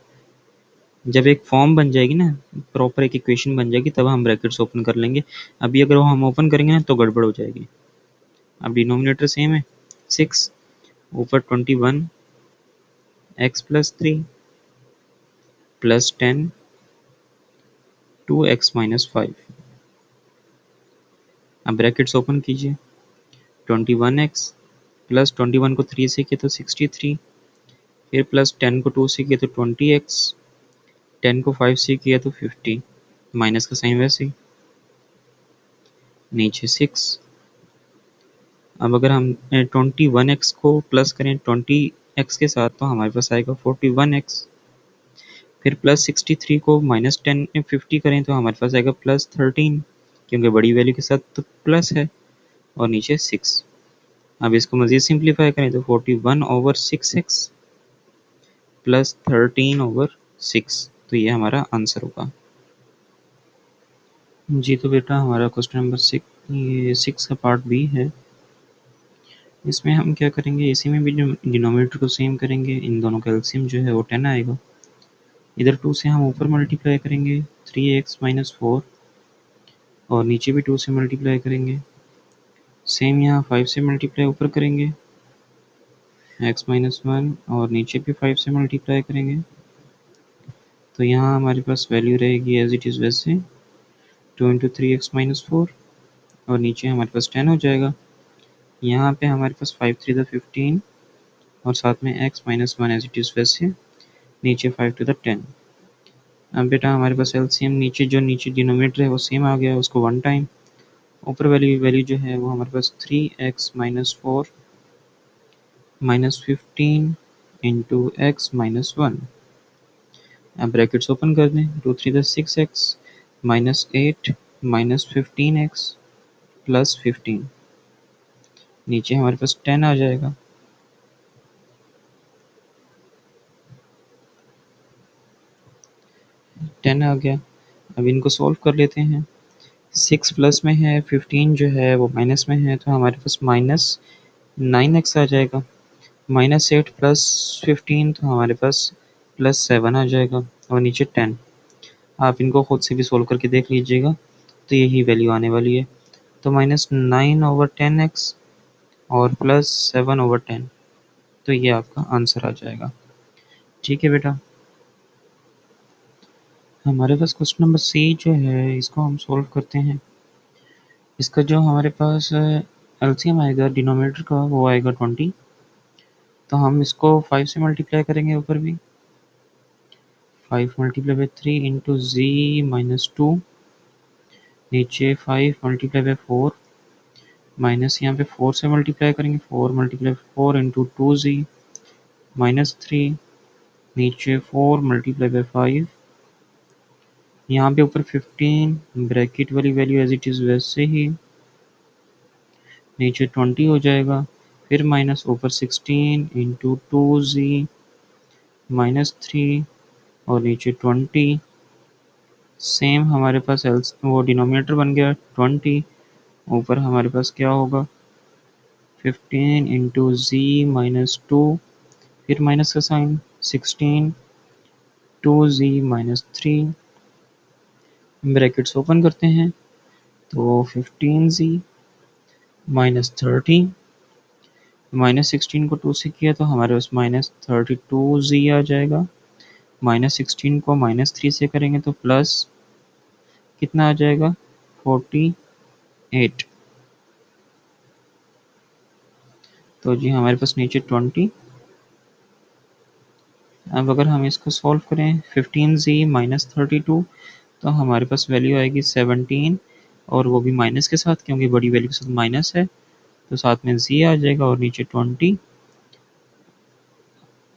जब एक फॉर्म बन जाएगी ना, प्रॉपर एक इक्वेशन बन जाएगी तब हम ब्रैकेट्स ओपन कर लेंगे। अभी अगर वो हम ओपन करेंगे ना तो गड़बड़ हो जाएगी। अब डिनोमिनेटर सेम है 6, ऊपर 21 x plus 3 plus 10 2x minus 5। अब ब्रैकेट्स ओपन कीजिए। 21x प्लस 21 को 3 से किया तो 63, फिर प्लस 10 को 2 से किया तो 20x, 10 को 5 से किया तो 50, माइनस का साइन वैसे ही। नीचे 6। अब अगर हम 21x को प्लस करें 20x के साथ तो हमारे पास आएगा 41x, फिर प्लस 63 को माइनस 50 करें तो हमारे पास आएगा +13, क्योंकि बड़ी वैल्यू के साथ तो प्लस है, और नीचे 6। अब इसको मज़ीद सिंप्लीफाई करें तो 41/6x प्लस 13/6, तो ये हमारा आंसर होगा। जी तो बेटा हमारा क्वेश्चन नंबर 6 का पार्ट बी है। इसमें हम क्या करेंगे, इसी में भी जो डिनोमिनेटर को सेम करेंगे, इन दोनों का एलसीएम जो है वो 10 आएगा। इधर 2 से हम ऊपर मल्टीप्लाई करेंगे 3x माइनस 4 और नीचे भी 2 से मल्टीप्लाई करेंगे। सेम यहाँ 5 से मल्टीप्लाई ऊपर करेंगे x माइनस 1 और नीचे भी 5 से मल्टीप्लाई करेंगे। तो यहाँ हमारे पास वैल्यू रहेगी एज इट इज़ वैसे 2 इंटू 3x माइनस 4 और नीचे हमारे पास 10 हो जाएगा। यहाँ पे हमारे पास 5 3 द 15 और साथ में x minus 1 as it is वैसे नीचे 5 टू द 10। अब बेटा हमारे पास एलसीएम नीचे डिनोमिनेटर है वो सेम आ गया, उसको 1 टाइम ऊपर वाली वैल्यू जो है वो हमारे पास 3x minus 4 minus 15 into x minus 1 अब ब्रैकेट्स ओपन कर दें, 2 3 6x -8 -15x +15, नीचे हमारे पास 10 आ जाएगा। 10 आ गया। अब इनको सॉल्व कर लेते हैं। 6 प्लस में है, 15 जो है वो माइनस में है, तो हमारे पास -9x आ जाएगा। -8 + 15 तो हमारे पास +7 आ जाएगा, और नीचे 10। आप इनको खुद से भी सोल्व करके देख लीजिएगा, तो यही वैल्यू आने वाली है। तो -9/10x और +7/10, तो ये आपका आंसर आ जाएगा। ठीक है बेटा, हमारे पास क्वेश्चन नंबर सी जो है इसको हम सोल्व करते हैं। इसका जो हमारे पास एलसीएम आएगा डिनोमिनेटर का, वो आएगा 20। तो हम इसको 5 से मल्टीप्लाई करेंगे ऊपर भी। 5 × 3 इंटू z-2, नीचे 5 × 4, माइनस यहाँ पे 4 से मल्टीप्लाई करेंगे, 4 × 4 इंटू 2z -3, नीचे 4 × 5, यहाँ पे ऊपर 15, ब्रैकेट वाली वैल्यू एज इट इज़ वैसे ही, नीचे 20 हो जाएगा, फिर माइनस ऊपर 16 इंटू 2z -3 और नीचे 20। सेम हमारे पास एल्स वो डिनोमिनेटर बन गया 20, ऊपर हमारे पास क्या होगा 15 इंटू z-2, फिर माइनस का साइन 16 2z -3, ब्रैकेट्स ओपन करते हैं, तो 15z -30, -16 को 2 से किया तो हमारे पास -32z आ जाएगा। -16 को -3 से करेंगे तो प्लस कितना आ जाएगा 48। तो जी हमारे पास नीचे 20। अब अगर हम इसको सॉल्व करें 15z -32, तो हमारे पास वैल्यू आएगी 17, और वो भी माइनस के साथ, क्योंकि बड़ी वैल्यू के साथ माइनस है, तो साथ में z आ जाएगा और नीचे 20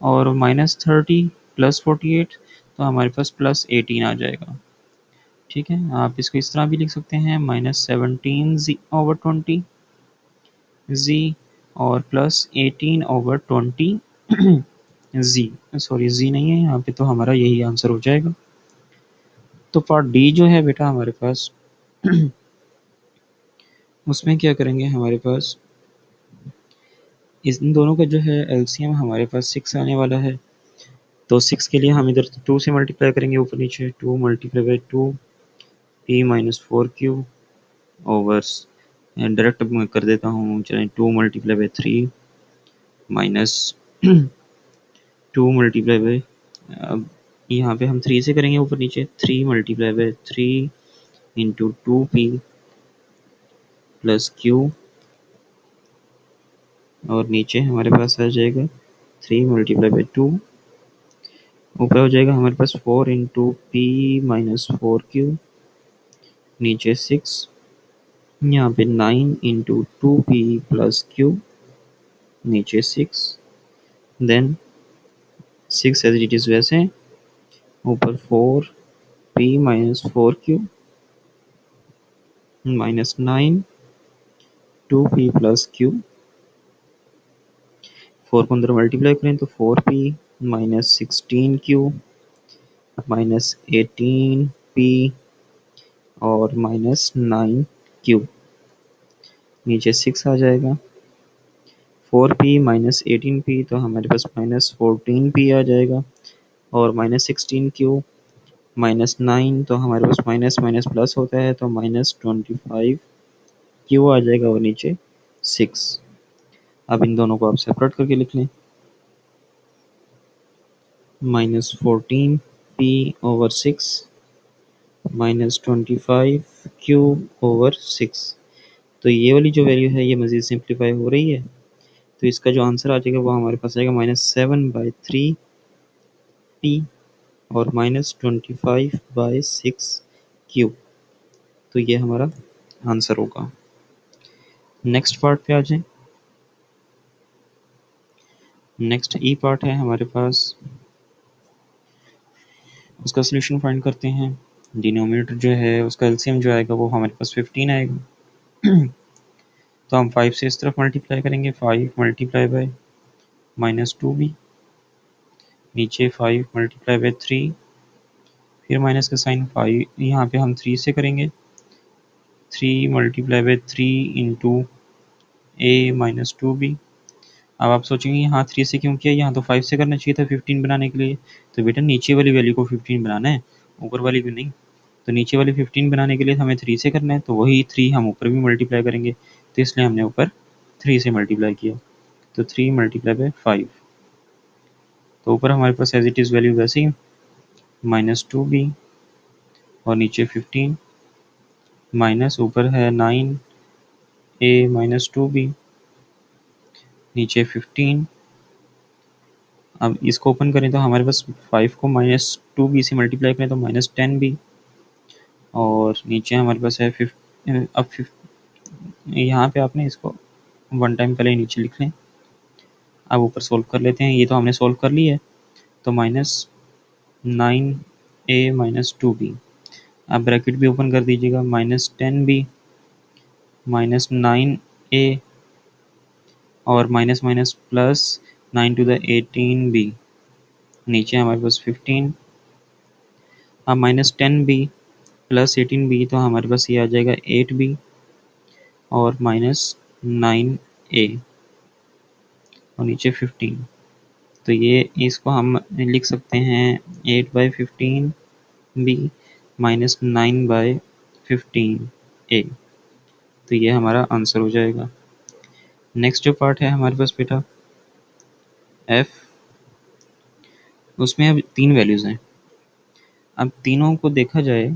और -30 + 48, तो हमारे पास +18 आ जाएगा। ठीक है, आप इसको इस तरह भी लिख सकते हैं -17z/20 z और +18/20 z, सॉरी z नहीं है यहाँ पे, तो हमारा यही आंसर हो जाएगा। तो पार्ट डी जो है बेटा हमारे पास उसमें क्या करेंगे, हमारे पास इन दोनों का जो है एलसीएम हमारे पास 6 आने वाला है। तो 6 के लिए हम इधर 2 से मल्टीप्लाई करेंगे ऊपर नीचे, 2 × 2 p - 4q ओवर, डायरेक्ट मैं कर देता हूँ, चलें 2 × 3 माइनस 2 अब यहाँ पे हम 3 से करेंगे ऊपर नीचे, 3 × 3 इंटू 2p + q, और नीचे हमारे पास आ जाएगा 3 × 2, ऊपर हो जाएगा हमारे पास 4 इंटू p - 4q, नीचे 6, यहाँ पे 9 इंटू 2p + q, नीचे 6, देन 6 एज इट इज़ वैसे, ऊपर 4p - 4q -9 2p + q, 4 को अंदर मल्टीप्लाई करें तो 4p - 16q -18p और -9q, नीचे 6 आ जाएगा, 4p - 18p तो हमारे पास -14p आ जाएगा, और -16q -9 तो हमारे पास माइनस माइनस प्लस होता है, तो -25q आ जाएगा, और नीचे 6। अब इन दोनों को आप सेपरेट करके लिख लें, -14p/6 -25q/6। तो ये वाली जो वैल्यू है ये मज़ीद सिंप्लीफाई हो रही है, तो इसका जो आंसर आ जाएगा वो हमारे पास आएगा -7/3p और -25/6q। तो ये हमारा आंसर होगा। नेक्स्ट पार्ट पे आ जाए। नेक्स्ट ई पार्ट है हमारे पास, उसका सोल्यूशन फाइंड करते हैं। डिनोमिनेटर जो है उसका एलसीएम जो आएगा वो हमारे पास 15 आएगा। तो हम 5 से इस तरफ मल्टीप्लाई करेंगे, 5 मल्टीप्लाई बाय -2b, नीचे 5 मल्टीप्लाई बाय 3, फिर माइनस का साइन 5 यहाँ पे हम 3 से करेंगे, 3 मल्टीप्लाई बाय 3 इंटू a-2b। अब आप सोचेंगे यहाँ 3 से क्यों किया, यहाँ तो 5 से करना चाहिए था 15 बनाने के लिए। तो बेटा नीचे वाली वैल्यू को 15 बनाना है, ऊपर वाली को नहीं। तो नीचे वाली 15 बनाने के लिए हमें 3 से करना है, तो वही 3 हम ऊपर भी मल्टीप्लाई करेंगे, तो इसलिए हमने ऊपर 3 से मल्टीप्लाई किया। तो 3 मल्टीप्लाई बाय 5, तो ऊपर हमारे पास एज इट इज़ वैल्यू वैसे ही -2b और नीचे 15 माइनस ऊपर है 9a-2b, नीचे 15। अब इसको ओपन करें तो हमारे पास 5 को -2b से मल्टीप्लाई करें तो -10b, और नीचे हमारे पास है अब यहाँ पे आपने इसको 1 टाइम पहले नीचे लिख लें। अब ऊपर सोल्व कर लेते हैं, ये तो हमने सोल्व कर लिया है। तो -9a-2b, अब ब्रैकेट भी ओपन कर दीजिएगा, -10b -9a और minus minus plus 9 to the 18b, नीचे हमारे पास 15। अब -10b प्लस 18b, तो हमारे पास ये आ जाएगा 8b और -9a और नीचे 15। तो ये इसको हम लिख सकते हैं 8/15b -9/15a। तो ये हमारा आंसर हो जाएगा। नेक्स्ट जो पार्ट है हमारे पास बेटा f, उसमें अब 3 वैल्यूज़ हैं। अब तीनों को देखा जाए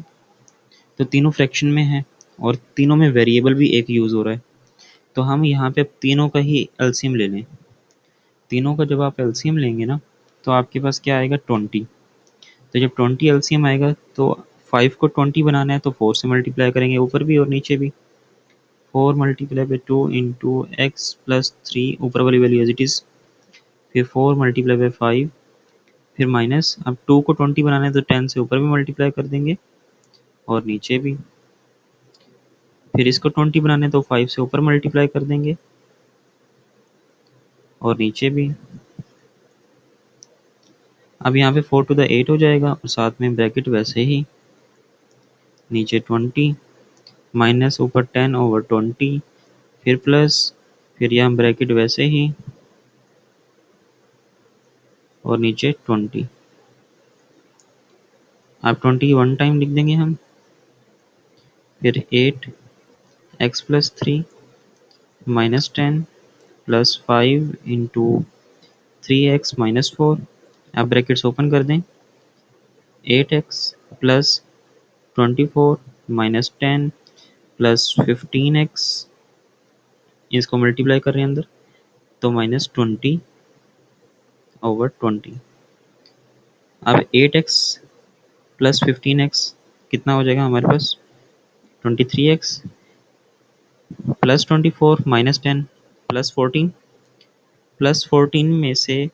तो तीनों फ्रैक्शन में है और तीनों में वेरिएबल भी एक यूज़ हो रहा है। तो हम यहाँ पे तीनों का ही एलसीएम ले लें। तीनों का जब आप एलसीएम लेंगे ना, तो आपके पास क्या आएगा 20। तो जब 20 एलसीएम आएगा तो 5 को 20 बनाना है तो 4 से मल्टीप्लाई करेंगे, ऊपर भी और नीचे भी। 4 multiply by 2 into x plus 3, ऊपर वाली वैल्यू एज इट इज़। फिर 4 मल्टीप्लाई बाई 5, फिर माइनस, अब 2 को 20 बनाना है तो 10 से ऊपर भी मल्टीप्लाई कर देंगे और नीचे भी। फिर इसको 20 बनाना है तो 5 से ऊपर मल्टीप्लाई कर देंगे और नीचे भी। अब यहाँ पे 4 टू द 8 हो जाएगा और साथ में ब्रैकेट वैसे ही, नीचे 20 माइनस ऊपर 10/20, फिर प्लस, फिर यहाँ ब्रैकेट वैसे ही और नीचे 20। अब 20 वन टाइम लिख देंगे हम, फिर 8 x plus 3 -10 plus 5 into 3x minus 4। अब ब्रैकेट्स ओपन कर दें, 8x प्लस 24 -10 प्लस 15x, इसको मल्टीप्लाई कर रहे हैं अंदर, तो -20/20। अब 8x प्लस 15x कितना हो जाएगा हमारे पास, 23x प्लस 24 -10 प्लस 14, प्लस 14 में से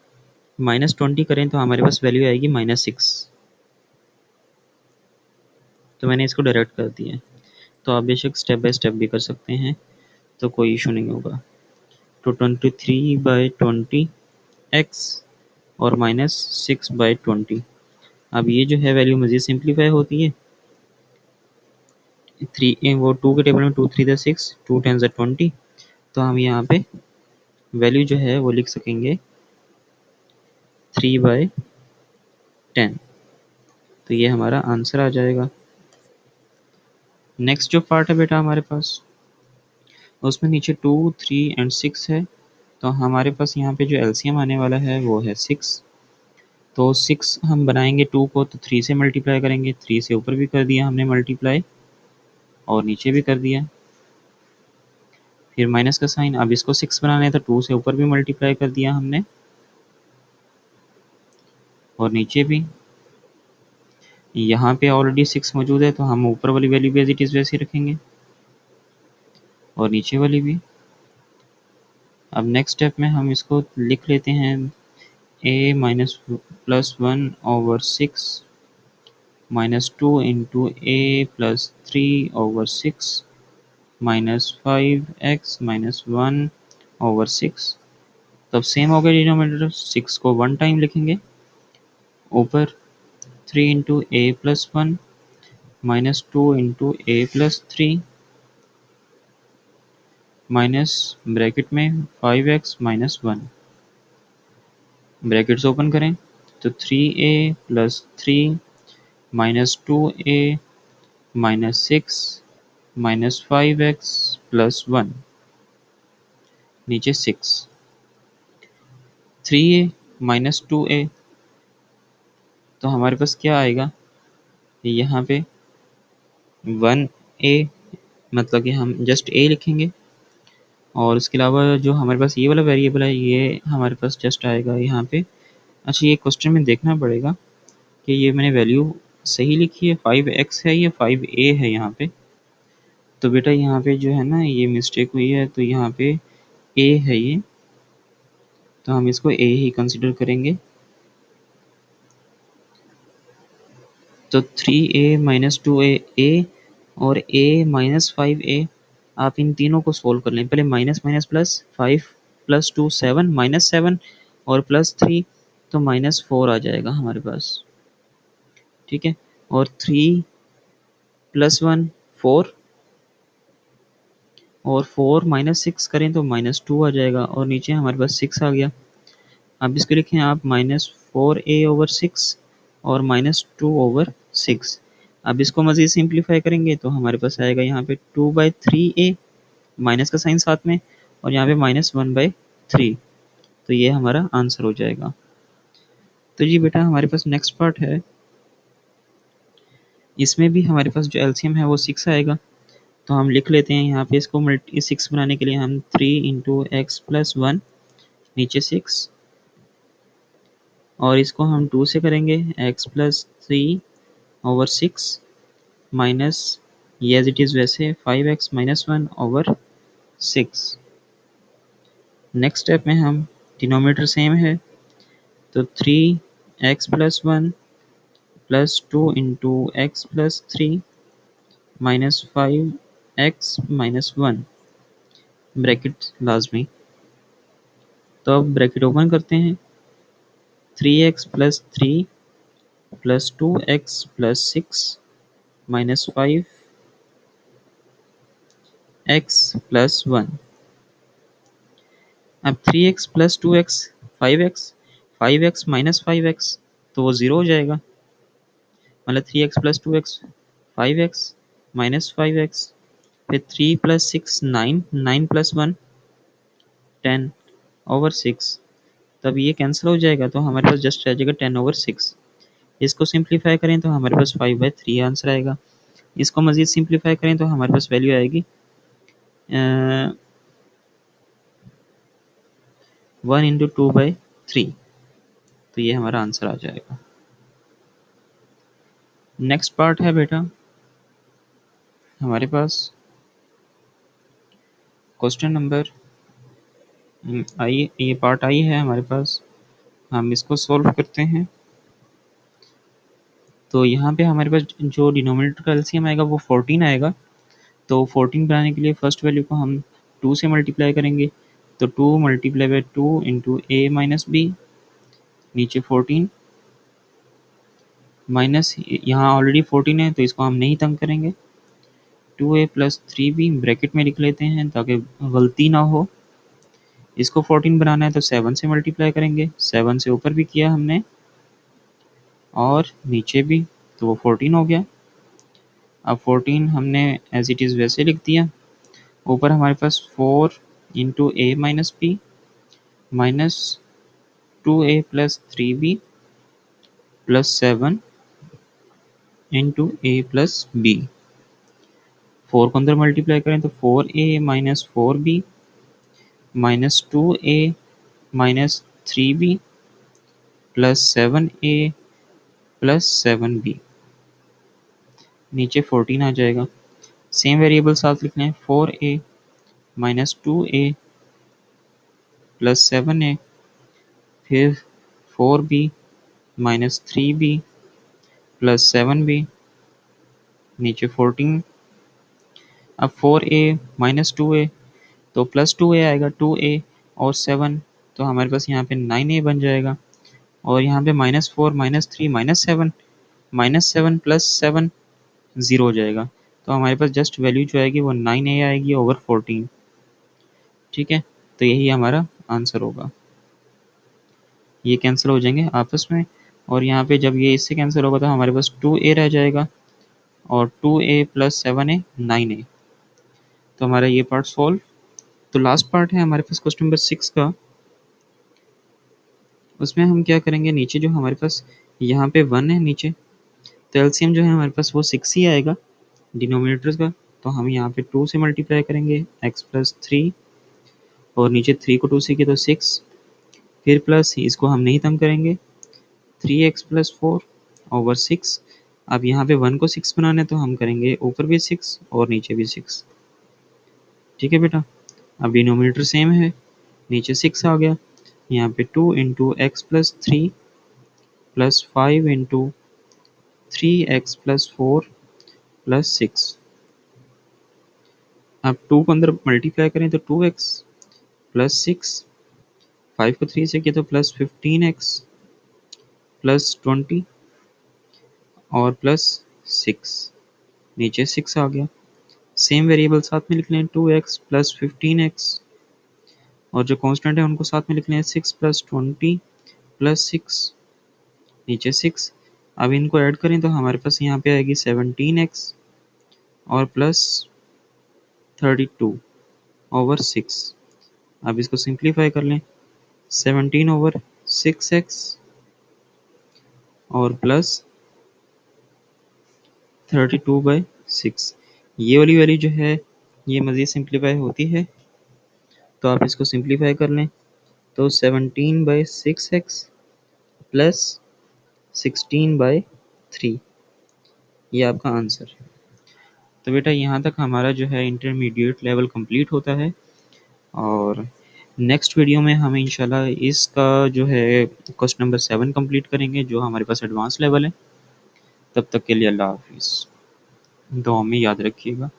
-20 करें तो हमारे पास वैल्यू आएगी -6। तो मैंने इसको डायरेक्ट कर दिया है। तो आप बेशक स्टेप बाय स्टेप भी कर सकते हैं, तो कोई इशू नहीं होगा। तो 23/20 एक्स और -6/20। अब ये जो है वैल्यू मज़ीद सिंप्लीफाई होती है। 3 वो 2 के टेबल में 2 3 6, 2 10 20। तो हम यहाँ पे वैल्यू जो है वो लिख सकेंगे 3/10। तो ये हमारा आंसर आ जाएगा। नेक्स्ट जो पार्ट है बेटा हमारे पास, उसमें नीचे 2 3 एंड 6 है। तो हमारे पास यहाँ पे जो एलसीएम आने वाला है वो है 6। तो 6 हम बनाएंगे 2 को तो 3 से मल्टीप्लाई करेंगे, 3 से ऊपर भी कर दिया हमने मल्टीप्लाई और नीचे भी कर दिया। फिर माइनस का साइन, अब इसको 6 बनाना है तो 2 से ऊपर भी मल्टीप्लाई कर दिया हमने और नीचे भी। यहाँ पे ऑलरेडी 6 मौजूद है तो हम ऊपर वाली वैल्यू भी एज इट इज़ वैसे ही रखेंगे और नीचे वाली भी। अब नेक्स्ट स्टेप में हम इसको लिख लेते हैं a -+1/6 minus two into A plus three over six minus five x minus one over six. तब सेम हो गया डिनोमिनेटर, सिक्स को वन टाइम लिखेंगे, ऊपर three into A plus one minus two into A plus three minus bracket में five x minus one, brackets open करें तो three A plus three minus two A minus six minus five x plus one, नीचे six, three ए minus two ए, तो हमारे पास क्या आएगा यहाँ पे वन ए, मतलब कि हम जस्ट ए लिखेंगे, और उसके अलावा जो हमारे पास ये वाला वेरिएबल है ये हमारे पास जस्ट आएगा यहाँ पे। अच्छा, ये क्वेश्चन में देखना पड़ेगा कि ये मैंने वैल्यू सही लिखी है, फाइव एक्स है या फाइव ए है यहाँ पे। तो बेटा यहाँ पे जो है ना ये मिस्टेक हुई है, तो यहाँ पे ए है ये, तो हम इसको ए ही कंसिडर करेंगे। तो थ्री ए माइनस टू ए, ए और ए माइनस फाइव ए, आप इन तीनों को सोल्व कर लें। पहले minus minus plus, five plus two seven, minus seven और प्लस थ्री, तो माइनस फोर आ जाएगा हमारे पास, ठीक है। और थ्री प्लस वन फोर, और फोर माइनस सिक्स करें तो माइनस टू आ जाएगा, और नीचे हमारे पास सिक्स आ गया। अब इसको लिखें आप माइनस फोर ए ओवर सिक्स और माइनस टू ओवर सिक्स। अब इसको मज़ीद सिंप्लीफाई करेंगे तो हमारे पास आएगा यहाँ पे two by three A, minus का साइन साथ में, और यहाँ पे माइनस वन बाई थ्री, तो ये हमारा आंसर हो जाएगा। तो जी बेटा हमारे पास नेक्स्ट पार्ट है, इसमें भी हमारे पास जो एलसीएम है वो सिक्स आएगा। तो हम लिख लेते हैं यहाँ पे, इसको मल्टी सिक्स बनाने के लिए हम three into x plus one, नीचे सिक्स, और इसको हम टू से करेंगे x plus three over six minus ये एज इट इज़ वैसे five x minus one over six. Next step में हम डिनोमिनेटर सेम है, तो three x plus one plus two into x plus three minus five x minus one, bracket लाजमी। तो अब bracket open करते हैं, three x plus three plus two x plus six minus five x plus one. अब three x plus two x five x minus five x, तो वो zero हो जाएगा, मतलब three x plus two x five x minus five x, फिर three plus six nine, nine plus one ten over six, तब ये cancel हो जाएगा, तो हमारे पास जस्ट रह जाएगा टेन ओवर सिक्स। इसको सिंप्लीफाई करें तो हमारे पास फाइव बाई थ्री आंसर आएगा। इसको मज़ीद सिंप्लीफाई करें तो हमारे पास वैल्यू आएगी one into two by three, तो ये हमारा आंसर आ जाएगा। नेक्स्ट पार्ट है बेटा हमारे पास क्वेश्चन नंबर आई, ये पार्ट आई है हमारे पास, हम इसको सॉल्व करते हैं। तो यहाँ पे हमारे पास जो डिनोमिनेटर का एलसीएम आएगा वो 14 आएगा। तो 14 बनाने के लिए फर्स्ट वैल्यू को हम 2 से मल्टीप्लाई करेंगे, तो 2 multiply by two into A minus B, नीचे 14 माइनस, यहाँ ऑलरेडी 14 है तो इसको हम नहीं तंग करेंगे, two A plus three B bracket में लिख लेते हैं ताकि गलती ना हो। इसको 14 बनाना है तो 7 से मल्टीप्लाई करेंगे, 7 से ऊपर भी किया हमने और नीचे भी, तो वो 14 हो गया। अब 14 हमने एज इट इज़ वैसे लिख दिया, ऊपर हमारे पास 4 into A minus B minus two A plus three B plus seven into A plus B. 4 को अंदर मल्टीप्लाई करें तो 4a minus four B minus two A minus three B plus seven A plus seven B, नीचे 14 आ जाएगा। Same variable साथ लिखना है, 4a minus two A plus seven ए, फिर 4b minus three B plus 7b, नीचे 14, अब 4a माइनस 2a, तो plus 2a आएगा, 2a और 7, तो हमारे पास यहाँ पे 9a बन जाएगा। और यहाँ पे -4 -3 -7, -7 प्लस 7 0 हो जाएगा, तो हमारे पास जस्ट वैल्यू जो आएगी वो 9a आएगी ओवर 14। ठीक है, तो यही हमारा आंसर होगा। ये कैंसिल हो जाएंगे आपस में, और यहाँ पे जब ये इससे कैंसिल होगा तो हमारे पास 2a रह जाएगा, और 2a प्लस 7a 9a। तो हमारा ये पार्ट सॉल्व। तो लास्ट पार्ट है हमारे पास क्वेश्चन नंबर 6 का। उसमें हम क्या करेंगे, नीचे जो हमारे पास यहाँ पे 1 है नीचे, तो एलसीएम जो है हमारे पास वो 6 ही आएगा डिनोमिनेटर्स का। तो हम यहाँ पे 2 से मल्टीप्लाई करेंगे x प्लस 3, और नीचे 3 को 2 से किया तो 6, फिर प्लस इसको हम नहीं तंग करेंगे, 3x प्लस 4 ओवर 6। अब यहाँ पे 1 को 6 बनाना है तो हम करेंगे ऊपर भी 6 और नीचे भी 6। ठीक है बेटा, अब डिनोमिनेटर सेम है, नीचे 6 आ गया, यहाँ पे 2 into x plus 3 plus 5 into 3x plus 4 plus 6। अब 2 को अंदर मल्टीप्लाई करें तो 2x प्लस 6, 5 को 3 से किया तो प्लस 15x प्लस 20 और प्लस 6, नीचे 6 आ गया। सेम वेरिएबल साथ में लिख लें, 2x प्लस 15x, और जो कांस्टेंट है उनको साथ में लिख लें, 6 प्लस 20 प्लस 6, नीचे 6। अब इनको ऐड करें तो हमारे पास यहाँ पे आएगी 17x और प्लस 32 ओवर 6। अब इसको सिंप्लीफाई कर लें, 17 ओवर 6x और प्लस 32/6। ये वाली वैल्यू जो है ये मज़ीद सिंप्लीफाई होती है, तो आप इसको सिंप्लीफाई कर लें, तो 17/6x प्लस 16/3, ये आपका आंसर है। तो बेटा यहाँ तक हमारा जो है इंटरमीडिएट लेवल कंप्लीट होता है, और नेक्स्ट वीडियो में हम इंशाल्लाह इसका जो है क्वेश्चन नंबर 7 कंप्लीट करेंगे, जो हमारे पास एडवांस लेवल है। तब तक के लिए अल्लाह हाफिज़, दुआ में याद रखिएगा।